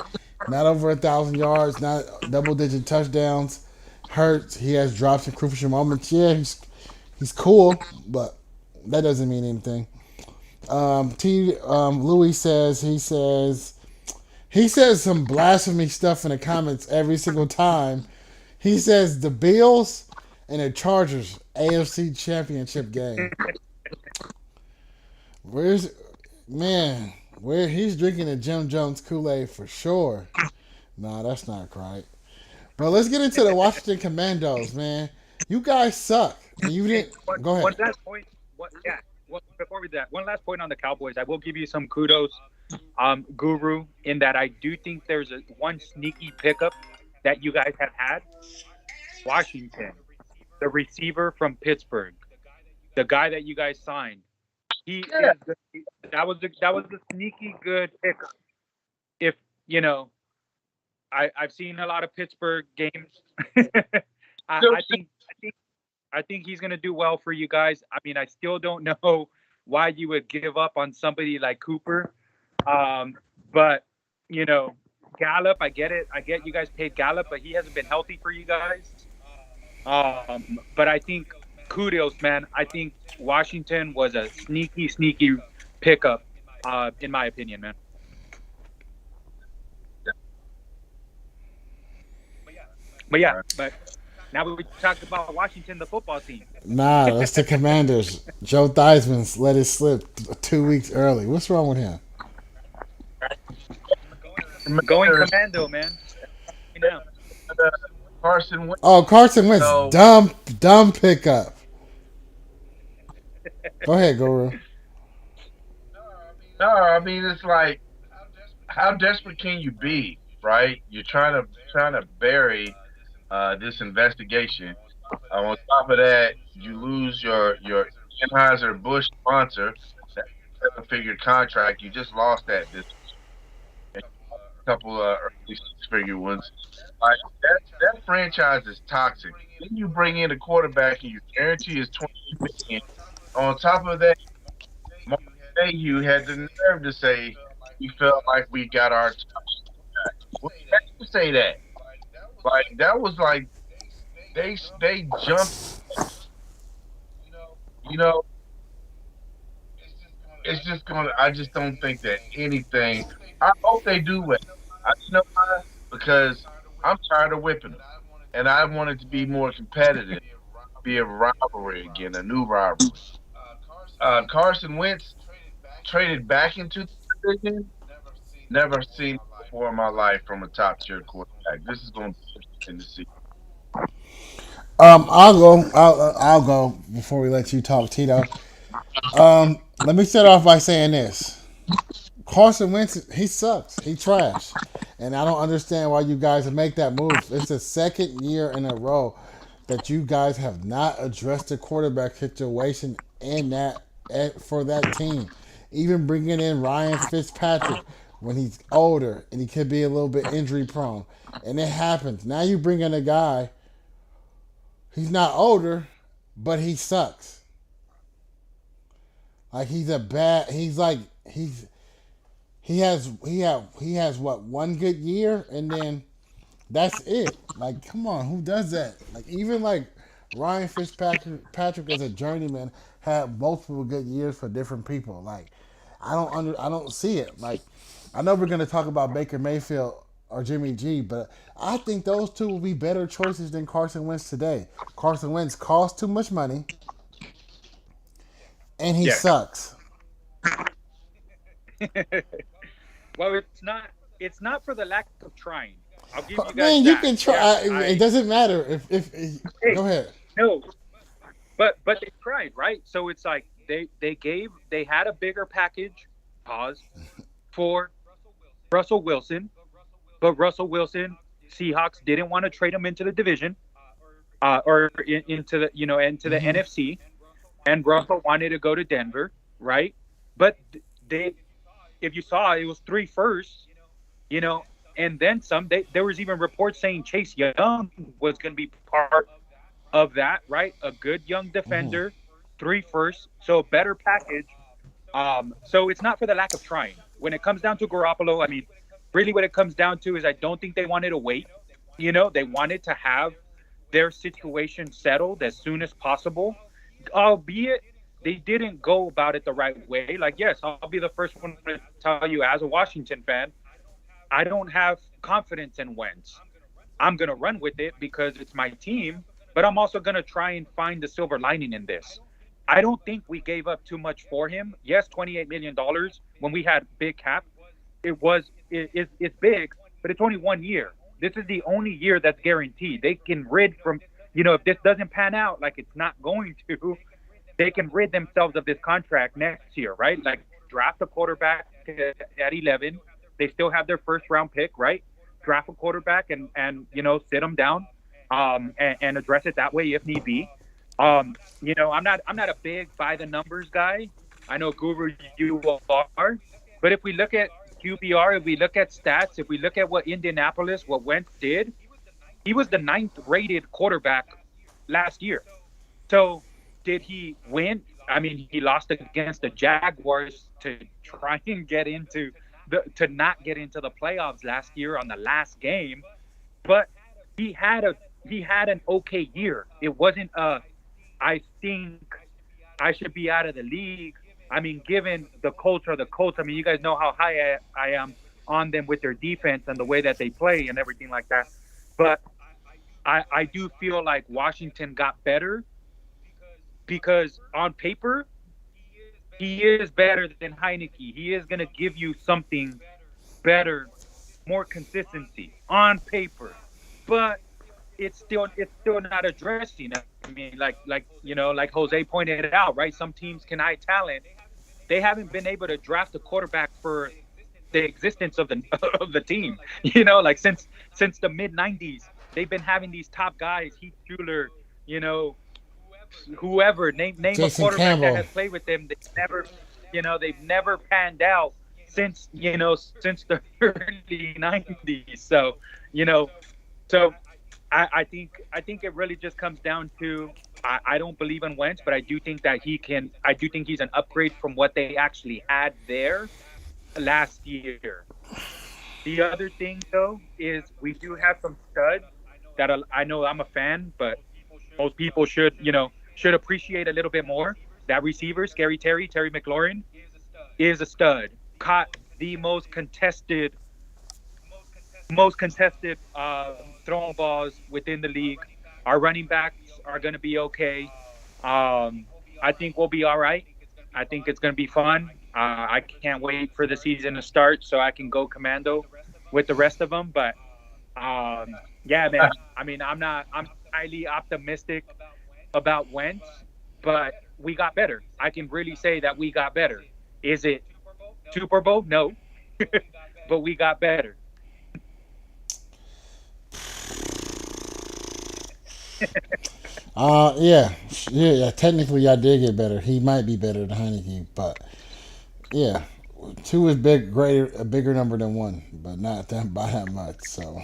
Not over 1,000 yards, not double-digit touchdowns. Hurts. He has drops in crucial moments. Yeah, he's cool, but that doesn't mean anything. Louis he says some blasphemy stuff in the comments every single time. He says the Bills and the Chargers AFC Championship game. Where he's drinking a Jim Jones Kool-Aid for sure. Nah, that's not right. But let's get into the Washington Commandos, man. You guys suck, and you didn't. Go ahead. One last point. Before we do that, one last point on the Cowboys. I will give you some kudos, Guru, in that I do think there's one sneaky pickup that you guys have had. Washington, the receiver from Pittsburgh, the guy that you guys signed. That was a sneaky good pickup. If I've seen a lot of Pittsburgh games. I think he's going to do well for you guys. I mean, I still don't know why you would give up on somebody like Cooper. But, Gallup, I get it. I get you guys paid Gallup, but he hasn't been healthy for you guys. But I think kudos, man. I think Washington was a sneaky pickup, in my opinion, man. But Now we talk about Washington, the football team. Nah, that's the Commanders. Joe Theismann let it slip 2 weeks early. What's wrong with him? Going Commanders, commando, man. Now, uh, Carson Wentz. Oh, Carson Wentz, So dumb pickup. Go ahead, Guru. no, I mean it's like how desperate can you be, right? You're trying to bury this investigation. On top of that, you lose your Anheuser Busch sponsor, that 7-figure contract. You just lost that this couple early 6-figure ones. Like that franchise is toxic. Then you bring in a quarterback and you guarantee is 20 million. On top of that, Mark you had the nerve to say we felt like we got our top. What made you say that? Like that was like they jumped. You know, it's just gonna. I just don't think that anything. I hope they do well. You know why? Because I'm tired of whipping them, and I want it to be more competitive, be a rivalry again, a new rivalry. Carson Wentz traded back into the division. Never seen it before in my life from a top tier quarterback. This is going to be interesting to see. I'll go. I'll go before we let you talk, Tito. Let me start off by saying this: Carson Wentz, he sucks. He trash, and I don't understand why you guys make that move. It's the second year in a row that you guys have not addressed the quarterback situation in that for that team. Even bringing in Ryan Fitzpatrick when he's older and he could be a little bit injury prone, and it happens. Now you bring in a guy. He's not older, but he sucks. Like he's a bad. He's like he has what, one good year and then that's it. Like, come on, who does that? Like, even like Ryan Fitzpatrick as a journeyman had multiple good years for different people. Like, I don't see it. Like, I know we're gonna talk about Baker Mayfield or Jimmy G, but I think those two will be better choices than Carson Wentz today. Carson Wentz costs too much money and he yes. sucks. Well, it's not for the lack of trying. I'll give you guys Man, you that. can Yeah, try. It I doesn't matter if hey go ahead. no, but they tried, right? So it's like they had a bigger package, pause, for Russell Wilson, but Russell Wilson Seahawks didn't want to trade him into the division, into the into the Hmm. NFC, and Russell wanted to go to Denver, right? But they, if you saw, it was three firsts, you know, and then some. There was even reports saying Chase Young was going to be part of that, right? A good young Hmm. defender, three firsts, so a better package. So it's not for the lack of trying. When it comes down to Garoppolo, I mean, really what it comes down to is I don't think they wanted to wait. They wanted to have their situation settled as soon as possible, albeit they didn't go about it the right way. Like, yes, I'll be the first one to tell you as a Washington fan, I don't have confidence in Wentz. I'm going to run with it because it's my team, but I'm also going to try and find the silver lining in this. I don't think we gave up too much for him. Yes, $28 million when we had big cap. It's big, but it's only 1 year. This is the only year that's guaranteed. They can rid from, if this doesn't pan out like it's not going to, they can rid themselves of this contract next year, right? Like draft a quarterback at 11. They still have their first round pick, right? Draft a quarterback and sit them down, and address it that way if need be. I'm not a big by the numbers guy. I know Guru you are, but if we look at QBR, if we look at stats, if we look at what Indianapolis, what Wentz did, he was the ninth rated quarterback last year. So did he win? I mean, he lost against the Jaguars to try and get into to not get into the playoffs last year on the last game, but he had a he had an okay year. It wasn't I think I should be out of the league. I mean, given the culture of the Colts, I mean, you guys know how high I am on them with their defense and the way that they play and everything like that. But I do feel like Washington got better because on paper he is better than Heineke. He is going to give you something better, more consistency on paper, but it's still not addressing. I mean, like Jose pointed out, right? Some teams can hide talent. They haven't been able to draft a quarterback for the existence of the of the team. Like since the mid '90s, they've been having these top guys, Heath Schuler, you know, whoever name a Jason quarterback that Campbell. has played with them. They've never panned out since the early '90s. You know, so I think it really just comes down to I don't believe in Wentz, but I do think that he can. I do think he's an upgrade from what they actually had there last year. The other thing though is we do have some studs that I know I'm a fan, but most people should appreciate a little bit more. That receiver, Scary Terry McLaurin, is a stud. Caught the most contested throwing balls within the league. Our running backs are going to be okay. I think we'll be all right. I think it's going to be fun. I can't wait for the season to start so I can go commando with the rest of them. But yeah, man. I mean, I'm highly optimistic about Wentz, but we got better. I can really say that we got better. Is it Super Bowl? No, but we got better. Yeah, yeah. Technically, I did get better. He might be better than Heineke, but yeah, two is a bigger number than one, but not that by that much. So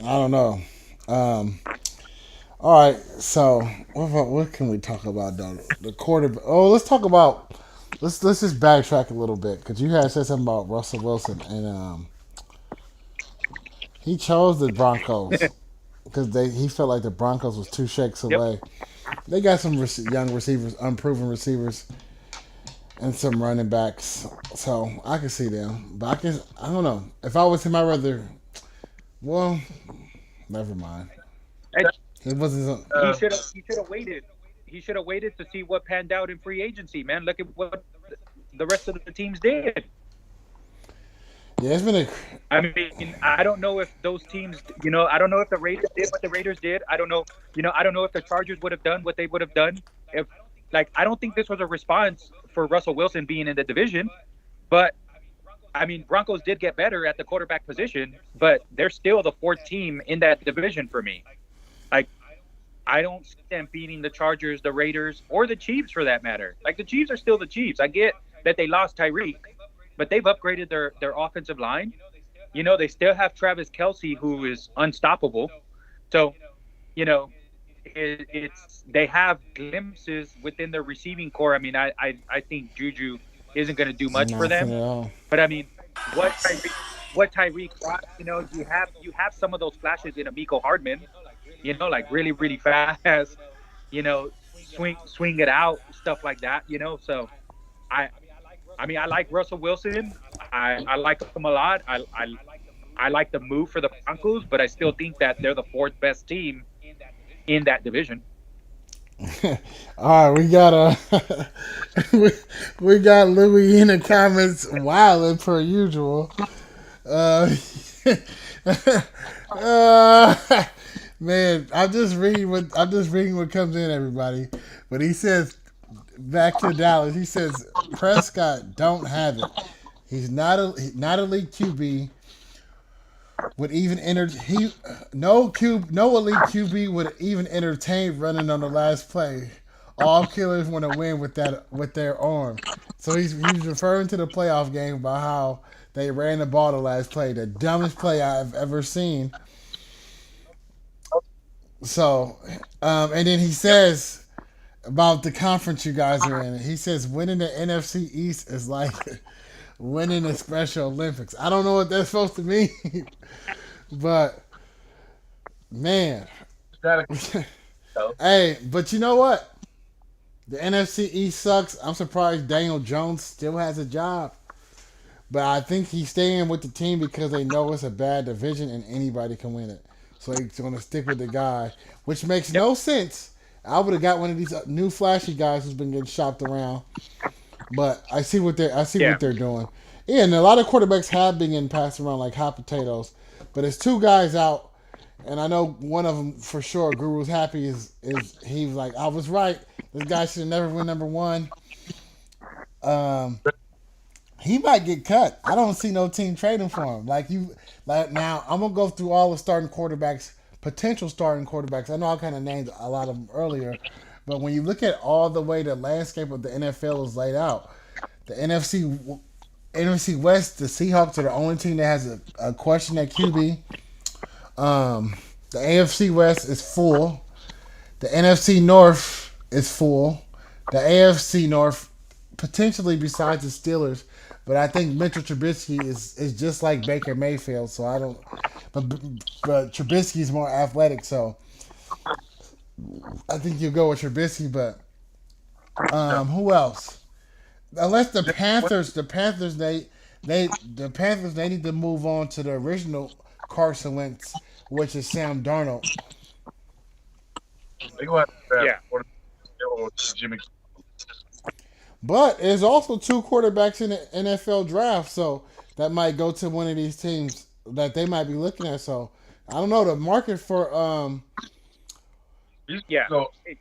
I don't know. Um, all right, so what can we talk about though? The quarterback. Oh, let's talk about. Let's just backtrack a little bit because you had said something about Russell Wilson and he chose the Broncos because he felt like the Broncos was two shakes Yep. away. They got some young receivers, unproven receivers, and some running backs. So I can see them. But I don't know. If I was him, I'd rather. Well, never mind. And It wasn't. he should have waited. He should have waited to see what panned out in free agency, man. Look at what the rest of the teams did. Yeah, it's been a. I mean, I don't know if those teams, I don't know if the Raiders did what the Raiders did. I don't know if the Chargers would have done what they would have done if, like, I don't think this was a response for Russell Wilson being in the division, but I mean, Broncos did get better at the quarterback position, but they're still the fourth team in that division for me. Like, I don't see them beating the Chargers, the Raiders, or the Chiefs for that matter. Like, the Chiefs are still the Chiefs. I get that they lost Tyreek, but they've upgraded their offensive line. They still have Travis Kelsey, who is unstoppable. So, you know, it's they have glimpses within their receiving core. I mean, I think Juju isn't going to do much for Nothing them, at all. but I mean, what Tyreek brought, you have some of those flashes in Amico Hardman. Like really really fast. Swing it out, stuff like that. So I I mean, I like Russell Wilson. I like him a lot. I like the move for the Broncos, but I still think that they're the fourth best team in that division. All right, we got we, we got Louis in the comments wilding per usual. Uh, uh, man, I'm just reading what comes in, everybody. But he says back to Dallas. He says Prescott don't have it. He's not elite QB. Would even enter he no elite QB would even entertain running on the last play. All killers want to win with their arm. So he's referring to the playoff game about how they ran the ball the last play, the dumbest play I've ever seen. So, and then he Yep. says about the conference you guys are in. He says winning the NFC East is like winning the Special Olympics. I don't know what that's supposed to mean, but man, That so hey, but you know what? The NFC East sucks. I'm surprised Daniel Jones still has a job. But I think he's staying with the team because they know it's a bad division and anybody can win it. So he's going to stick with the guy, which makes Yep. no sense. I would have got one of these new flashy guys who's been getting shopped around. But I see Yeah. what they're doing. Yeah, and a lot of quarterbacks have been getting passed around like hot potatoes. But it's two guys out, and I know one of them for sure. Guru's happy is he was like, I was right. This guy should have never win number one. Um, he might get cut. I don't see no team trading for him. Like now, I'm gonna go through all the starting quarterbacks, potential starting quarterbacks. I know I kind of named a lot of them earlier, but when you look at all the way the landscape of the NFL is laid out, the NFC West, the Seahawks are the only team that has a question at QB. The AFC West is full. The NFC North is full. The AFC North, potentially besides the Steelers, but I think Mitchell Trubisky is just like Baker Mayfield. So I don't, but but Trubisky is more athletic, so I think you go with Trubisky. But who else? Unless the Panthers they need to move on to the original Carson Wentz, which is Sam Darnold. They gonna have to draft Yeah. quarterback or Jimmy. But there's also two quarterbacks in the NFL draft, so that might go to one of these teams that they might be looking at. So I don't know the market for He's Yeah. so It,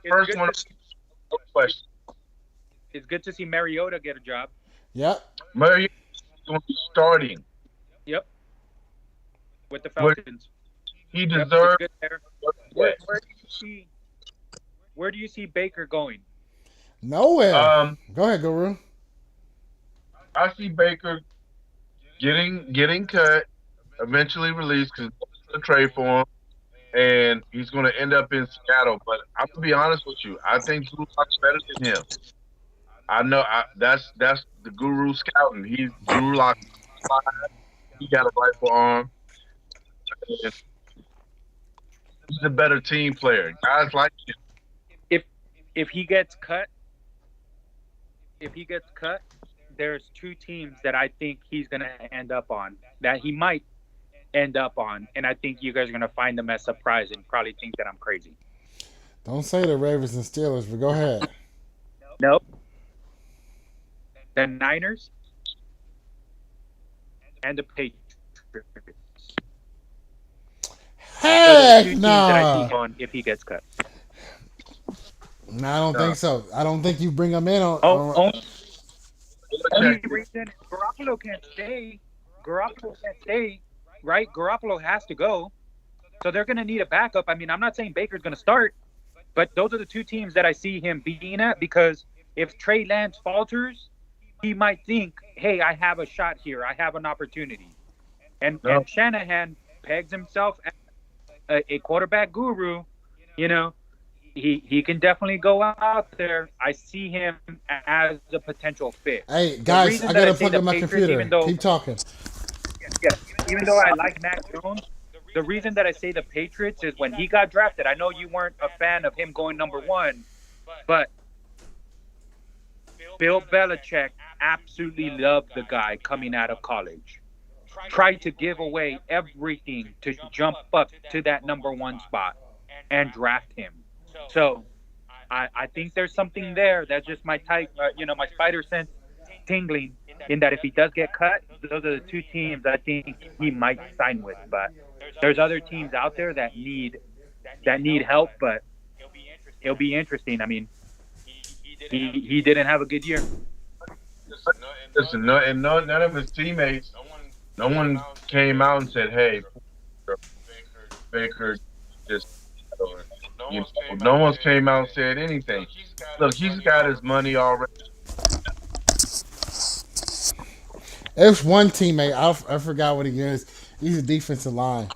it's first good one. to Question: it's good to see Mariota get a job. yep. Murray going to be starting. Yep. With the What Falcons. he Yep. It's deserves. good there. Yeah. Where do you see Baker going? Nowhere. Um, Go ahead, Guru. I see Baker getting cut, eventually released because the trade for him, and he's going to end up in Seattle. But I'm gonna be honest with you. I think Drew Lock's better than him. I know that's the guru scouting. He's Drew Lock. He got a rifle arm. And he's a better team player. Guys like him. If if he gets cut, if he gets cut, there's two teams that I think he's gonna end up on. That he might end up on, and I think you guys are gonna find them as surprise and probably think that I'm crazy. Don't say the Ravens and Steelers, but go ahead. Nope. The Niners and the Patriots. So there's Heck two teams that I nah. think on if he gets cut. No, I don't No. think so. I don't think you bring them in Oh, only Okay. reason Garoppolo can't stay. Garoppolo can't stay, right? Garoppolo has to go, so they're going to need a backup. I mean, I'm not saying Baker's going to start, but those are the two teams that I see him being at because if Trey Lance falters, he might think, "Hey, I have a shot here. I have an opportunity." No. And Shanahan pegs himself as a quarterback guru. You know, he can definitely go out there. I see him as a potential fit. Hey The guys, reason I that I gotta say plug the in my Patriots, computer. even though Keep talking. yeah, even though I like Mac Jones, the reason that I say the Patriots is when he got drafted. I know you weren't a fan of him going number one, but Bill Belichick absolutely loved the guy coming out of college. Tried to give away everything to jump up to that number one spot and draft him. So I think there's something there that's just my type, my spider sense tingling in that if he does get cut, those are the two teams I think he might sign with. But there's other teams out there that need help, but it'll be interesting. I mean, he didn't have a good year. Listen, none of his teammates, no one came out and said, "Hey, Baker just." You know, no one's came out and said anything. Look, he's got his money already. There's one teammate. I forgot what he is. He's a defensive line.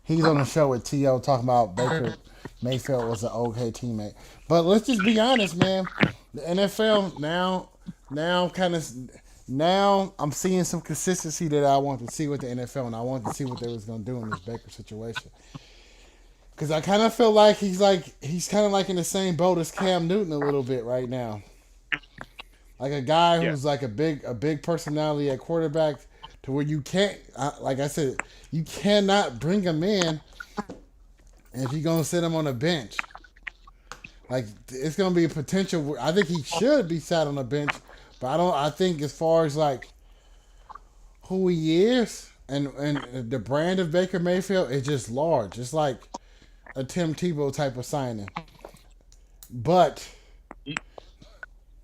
He's on the show with T.O. talking about Baker Mayfield was an okay teammate. But let's just be honest, man. The NFL now kind of now I'm seeing some consistency that I want to see with the NFL, and I want to see what they was gonna do in this Baker situation. Because I kind of feel like he's kind of like in the same boat as Cam Newton a little bit right now. like a guy Yeah. who's like a big personality at quarterback, to where you can't, like I said, you cannot bring him in if you're gonna sit him on a bench. Like it's gonna be a potential. I think he should be sat on a bench, but I don't. I think as far as like who he is and the brand of Baker Mayfield is just large. It's like a Tim Tebow type of signing, but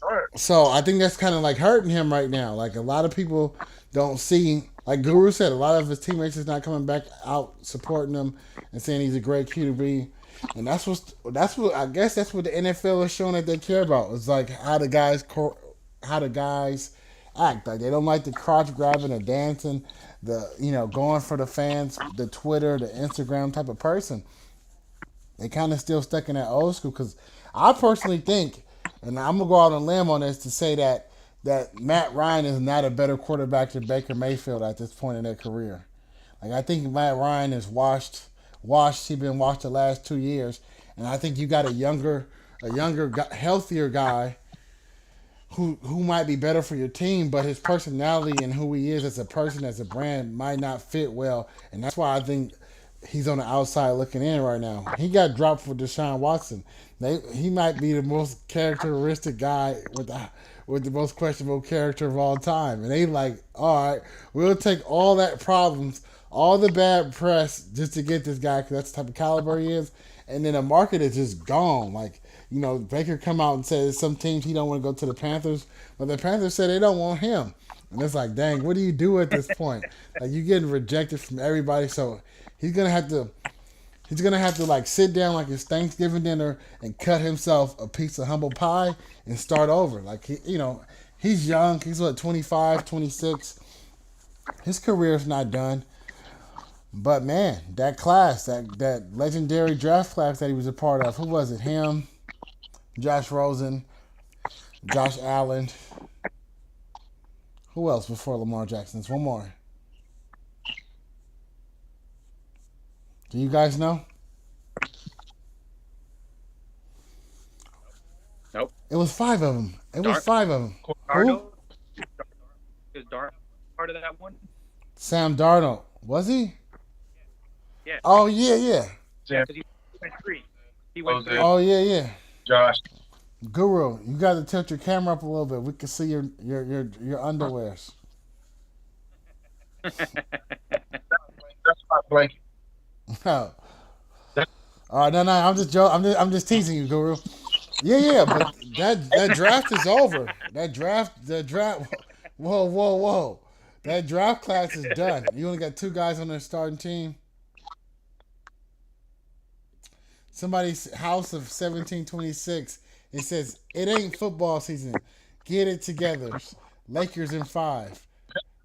Sure. so I think that's kind of like hurting him right now. Like a lot of people don't see, like Guru said, a lot of his teammates is not coming back out supporting him and saying he's a great QB. And that's what I guess that's what the NFL is showing that they care about. It's like how the guys act. Like they don't like the crotch grabbing or dancing, the going for the fans, the Twitter, the Instagram type of person. They kind of still stuck in that old school because I personally think, and I'm gonna go out on a limb on this to say that Matt Ryan is not a better quarterback than Baker Mayfield at this point in their career. Like I think Matt Ryan is washed. He's been washed the last 2 years, and I think you got a younger, healthier guy who might be better for your team, but his personality and who he is as a person, as a brand, might not fit well, and that's why I think he's on the outside looking in right now. He got dropped for Deshaun Watson. He might be the most characteristic guy with the most questionable character of all time, and they like, all right, we'll take all that problems, all the bad press, just to get this guy because that's the type of caliber he is, and then the market is just gone. Like Baker come out and says some teams he don't want to go to the Panthers, but the Panthers said they don't want him. And it's like, dang, what do you do at this point? Like you getting rejected from everybody, so he's gonna have to like sit down like it's Thanksgiving dinner and cut himself a piece of humble pie and start over. Like he's young. He's what 25, 26. His career's not done. But man, that class, that legendary draft class that he was a part of, who was it? Him, Josh Rosen, Josh Allen. Who else before Lamar Jackson's? One more. Do you guys know? Nope. It was five of them. It was Dark. five of them. Darnold Who? is Dark part of that one? Sam Darnold. Was he? Yeah. Oh yeah, yeah. Yeah, Sam, because he went three. He went Jose. three. Oh yeah, yeah. Josh. Guru, you got to tilt your camera up a little bit. We can see your underwears. That's my blanket. Oh. All right, no, I'm just joking. I'm just teasing you, Guru. Yeah, yeah, but that draft is over. That draft. Whoa, whoa, whoa. That draft class is done. You only got two guys on their starting team. Somebody's house of 1726. It says it ain't football season. Get it together. Lakers in 5.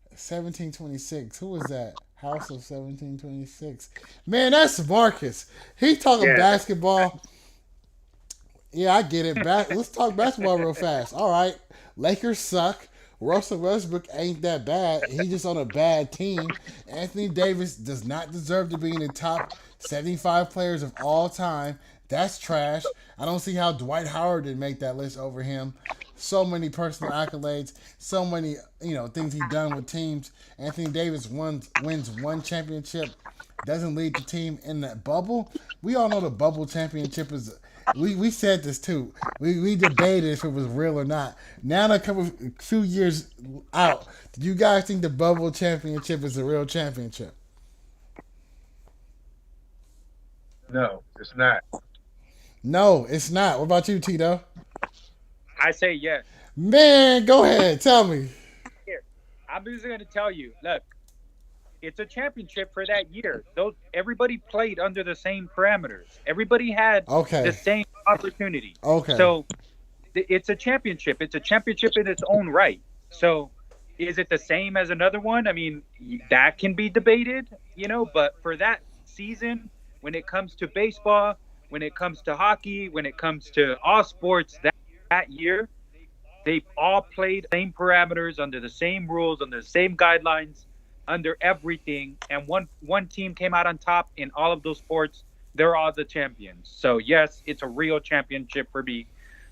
1726. Who is that? House of 1726. Man, that's Marcus. He talking Yeah. basketball. Yeah, I get it. Let's talk basketball real fast. All right. Lakers suck. Russell Westbrook ain't that bad. He's just on a bad team. Anthony Davis does not deserve to be in the top 75 players of all time. That's trash. I don't see how Dwight Howard didn't make that list over him. So many personal accolades, so many things he's done with teams. Anthony Davis wins one championship, doesn't lead the team in that bubble. We all know the bubble championship is. We said this too. We debated if it was real or not. Now a few years out, do you guys think the bubble championship is a real championship? No, it's not. No, it's not. What about you, Tito? I say yes. Man, go ahead. Tell me. Here, I'm just going to tell you. Look, it's a championship for that year. Everybody played under the same parameters. Everybody had Okay. the same opportunity. Okay. So it's a championship. It's a championship in its own right. So is it the same as another one? I mean, that can be debated, but for that season, when it comes to baseball, when it comes to hockey, when it comes to all sports, that year, they've all played the same parameters, under the same rules, under the same guidelines, under everything, and one team came out on top in all of those sports. They're all the champions. So yes, it's a real championship for me.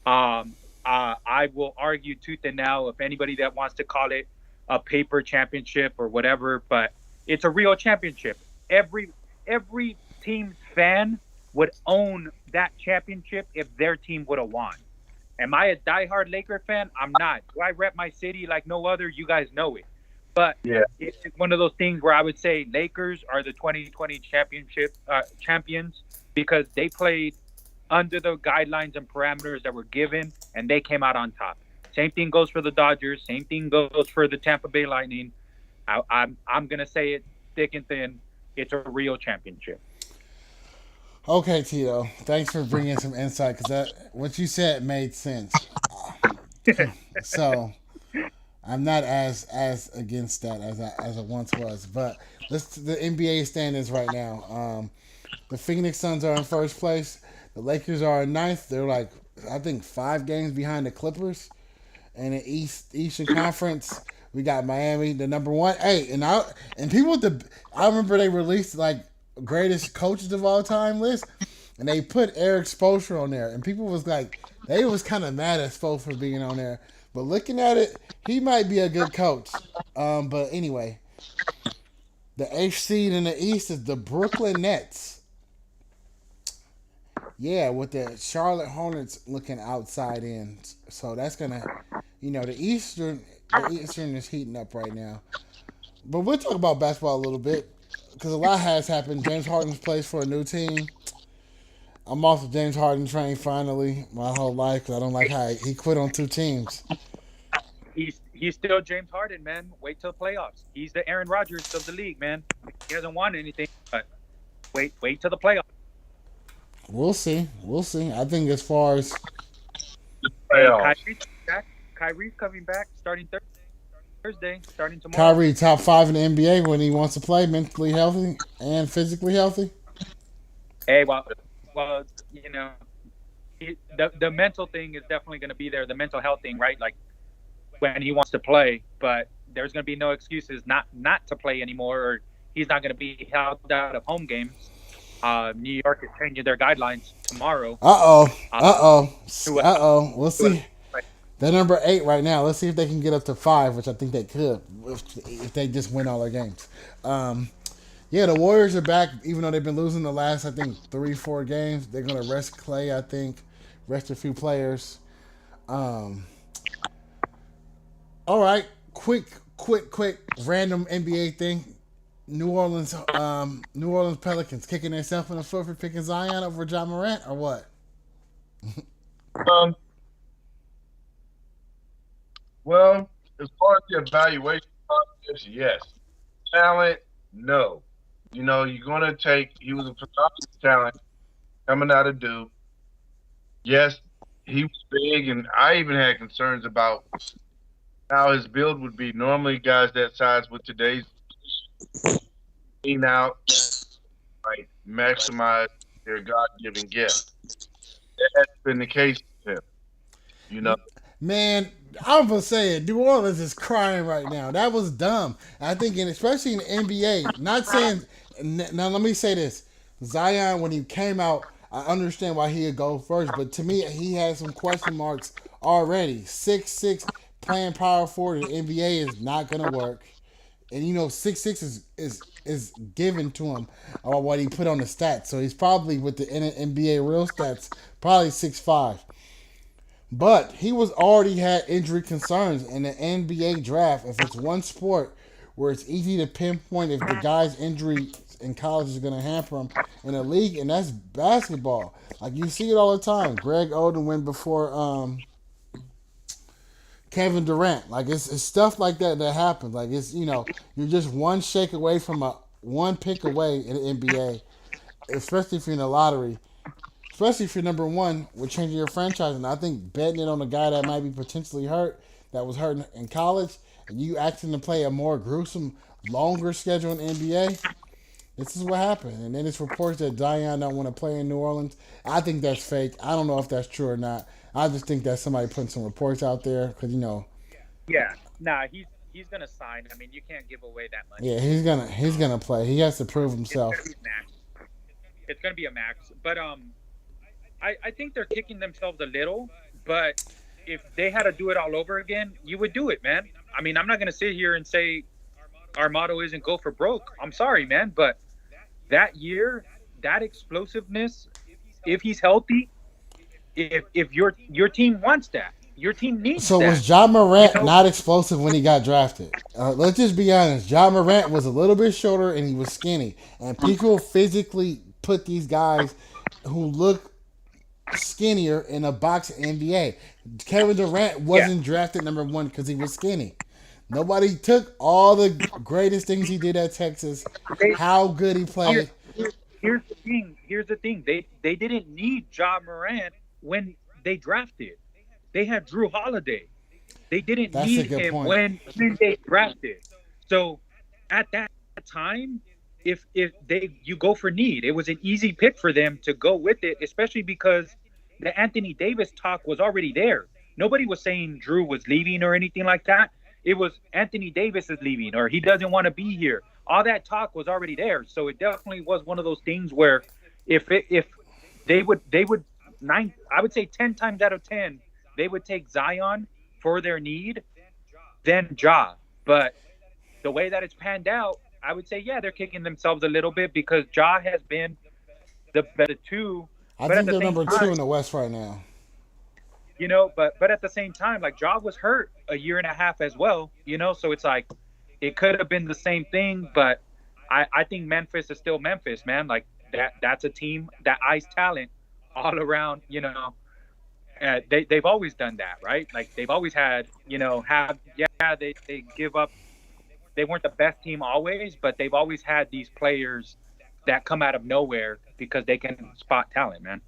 I I will argue tooth and nail if anybody that wants to call it a paper championship or whatever, but it's a real championship. Every team's fan would own that championship if their team would have won. Am I a diehard Laker fan? I'm not. Do I rep my city like no other? You guys know it. But Yeah. it's one of those things where I would say Lakers are the 2020 championship champions because they played under the guidelines and parameters that were given, and they came out on top. Same thing goes for the Dodgers. Same thing goes for the Tampa Bay Lightning. I'm gonna say it thick and thin. It's a real championship. Okay, Tito. Thanks for bringing some insight because that what you said made sense. So I'm not as against that as I once was. But let's the NBA standings right now. The Phoenix Suns are in first place. The Lakers are in ninth. They're like I think 5 games behind the Clippers. And the Eastern Conference, we got Miami, the number one. Hey, and people I remember they released like greatest coaches of all time list, and they put Eric Spoelstra on there, and people was like, they was kind of mad at Spoelstra for being on there. But looking at it, he might be a good coach. But anyway, the eighth seed in the East is the Brooklyn Nets. Yeah, with the Charlotte Hornets looking outside in, so that's gonna, the Eastern is heating up right now. But we'll talk about basketball a little bit because a lot has happened. James Harden's plays for a new team. I'm off the James Harden train finally my whole life because I don't like how he quit on 2 teams. He's still James Harden, man. Wait till the playoffs. He's the Aaron Rodgers of the league, man. He hasn't won anything, but wait till the playoffs. We'll see. We'll see. I think as far as Hey, Playoffs. Kyrie's coming back starting Thursday, starting tomorrow. Kyrie top 5 in the NBA when he wants to play, mentally healthy and physically healthy. Hey, well, you know, the mental thing is definitely going to be there. The mental health thing, right? Like when he wants to play, but there's going to be no excuses not to play anymore, or he's not going to be held out of home games. New York is changing their guidelines tomorrow. To We'll see. They're number 8 right now. Let's see if they can get up to 5, which I think they could if they just win all their games. Yeah, the Warriors are back, even though they've been losing the last, I think, 3-4 games. They're going to rest Clay, I think, rest a few players. All right, quick, random NBA thing. New Orleans Pelicans kicking themselves in the foot for picking Zion over John Morant, or what? Um, well, as far as the evaluation process, yes. Talent, no. You're gonna take. He was a phenomenal talent coming out of Duke. Yes, he was big, and I even had concerns about how his build would be. Normally, guys that size with today's lean out, right, maximize their God-given gift. That has been the case with him. You know, Man, I'm gonna say it. New Orleans is crying right now. That was dumb. I think, especially in the NBA. Not saying. Now, let me say this: Zion, when he came out, I understand why he would go first, but to me, he had some question marks already. 6'6", playing power forward in the NBA is not gonna work. And 6'6" is given to him or what he put on the stats. So he's probably with the NBA real stats, probably 6'5". But he was already had injury concerns in the NBA draft. If it's one sport where it's easy to pinpoint if the guy's injury in college is going to hamper him in a league, and that's basketball. Like you see it all the time. Greg Oden went before Kevin Durant. Like it's stuff like that happens. Like it's you're just one shake away from one pick away in the NBA, especially if you're in the lottery. Especially if you're number one with changing your franchise. And I think betting it on a guy that might be potentially hurt, that was hurt in college, and you asking to play a more gruesome, longer schedule in the NBA, this is what happened. And then it's reports that Zion don't want to play in New Orleans. I think that's fake. I don't know if that's true or not. I just think that somebody putting some reports out there because Yeah, nah, he's gonna sign. I mean, you can't give away that much. Yeah, he's gonna play. He has to prove himself. It's gonna be max. It's gonna be a max. But I think they're kicking themselves a little, but if they had to do it all over again, you would do it, man. I mean, I'm not gonna sit here and say our motto isn't go for broke. I'm sorry, man, but that year, that explosiveness, if he's healthy, if your team wants that, your team needs So that. was John You Morant know, not explosive when he got drafted? Let's just be honest. John Morant was a little bit shorter and he was skinny, and people physically put these guys who look skinnier in a box NBA. Kevin Durant yeah. wasn't drafted number one because he was skinny. Nobody took all the greatest things he did at Texas, They, how good he here, played. here's the thing. Here's the thing. They didn't need Ja Morant when they drafted. They had Drew Holiday. They didn't That's a need good him point. when they drafted. So at that time, if they you go for need, it was an easy pick for them to go with it, especially because the Anthony Davis talk was already there. Nobody was saying Drew was leaving or anything like that. It was Anthony Davis is leaving or he doesn't want to be here. All that talk was already there. So it definitely was one of those things where if they would nine I would say 10 times out of 10 they would take Zion for their need than Ja. But the way that it's panned out, I would say yeah, they're kicking themselves a little bit because Ja has been the better two. I But at think the they're same number two time, in the West right now. but at the same time, like Ja was hurt a year and a half as well. So it's like it could have been the same thing, but I think Memphis is still Memphis, man. Like that's a team that eyes talent all around. They've always done that, right? Like they've always had, have yeah, they give up. They weren't the best team always, but they've always had these players that come out of nowhere because they can spot talent, man.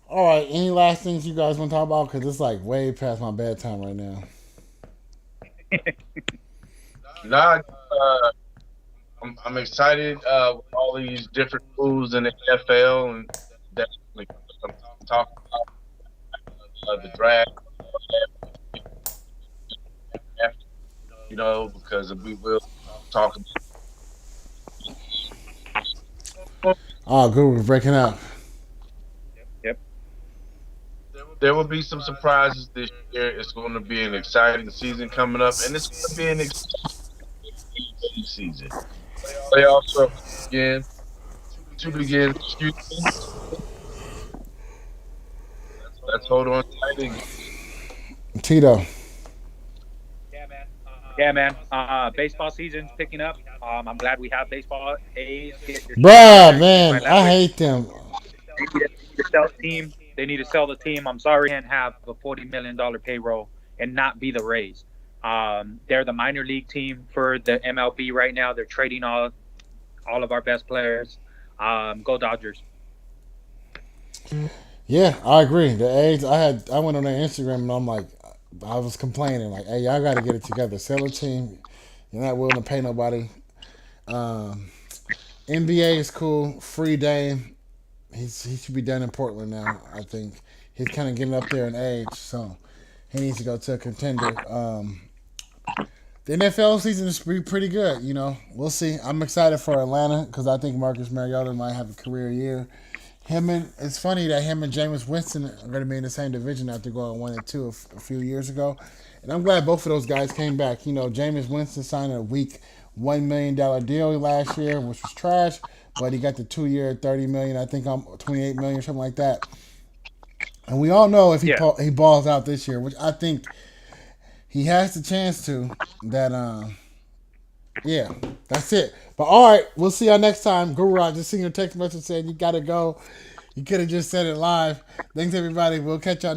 All right, any last things you guys want to talk about? Because it's like way past my bedtime right now. Nah, I'm excited with all these different moves in the NFL and definitely I'm talking about the draft, because we will talk about. Oh, good, we're breaking up. Yep. There will be some surprises this year. It's going to be an exciting season coming up, and it's going to be an exciting season. Playoffs are again to begin. Excuse me. Let's hold on tight. Tito. Yeah, man. Baseball season's picking up. I'm glad we have baseball. A's get your shit Bruh, together. Excuse my man, I language. hate them. They need to sell the team. They need to sell the team. I'm sorry, and have a $40 million payroll and not be the Rays. They're the minor league team for the MLB right now. They're trading all of our best players. Go Dodgers. Yeah, I agree. The A's, I went on their Instagram and I'm like, I was complaining like, hey, y'all got to get it together. Sell a team. You're not willing to pay nobody. Um, NBA is cool. Free Dame. He should be done in Portland now. I think he's kind of getting up there in age, so he needs to go to a contender. The NFL season is pretty good. We'll see. I'm excited for Atlanta because I think Marcus Mariota might have a career year. It's funny that him and Jameis Winston are going to be in the same division after going 1-2 a few years ago, and I'm glad both of those guys came back. Jameis Winston signed a week $1 million deal last year, which was trash, but he got the 2 year $30 million. I think I'm $28 million or something like that. And we all know if Yeah. he balls out this year, which I think he has the chance to. That yeah, that's it. But all right, we'll see y'all next time. Guru, I just seen your text message saying you gotta go. You could have just said it live. Thanks everybody. We'll catch y'all.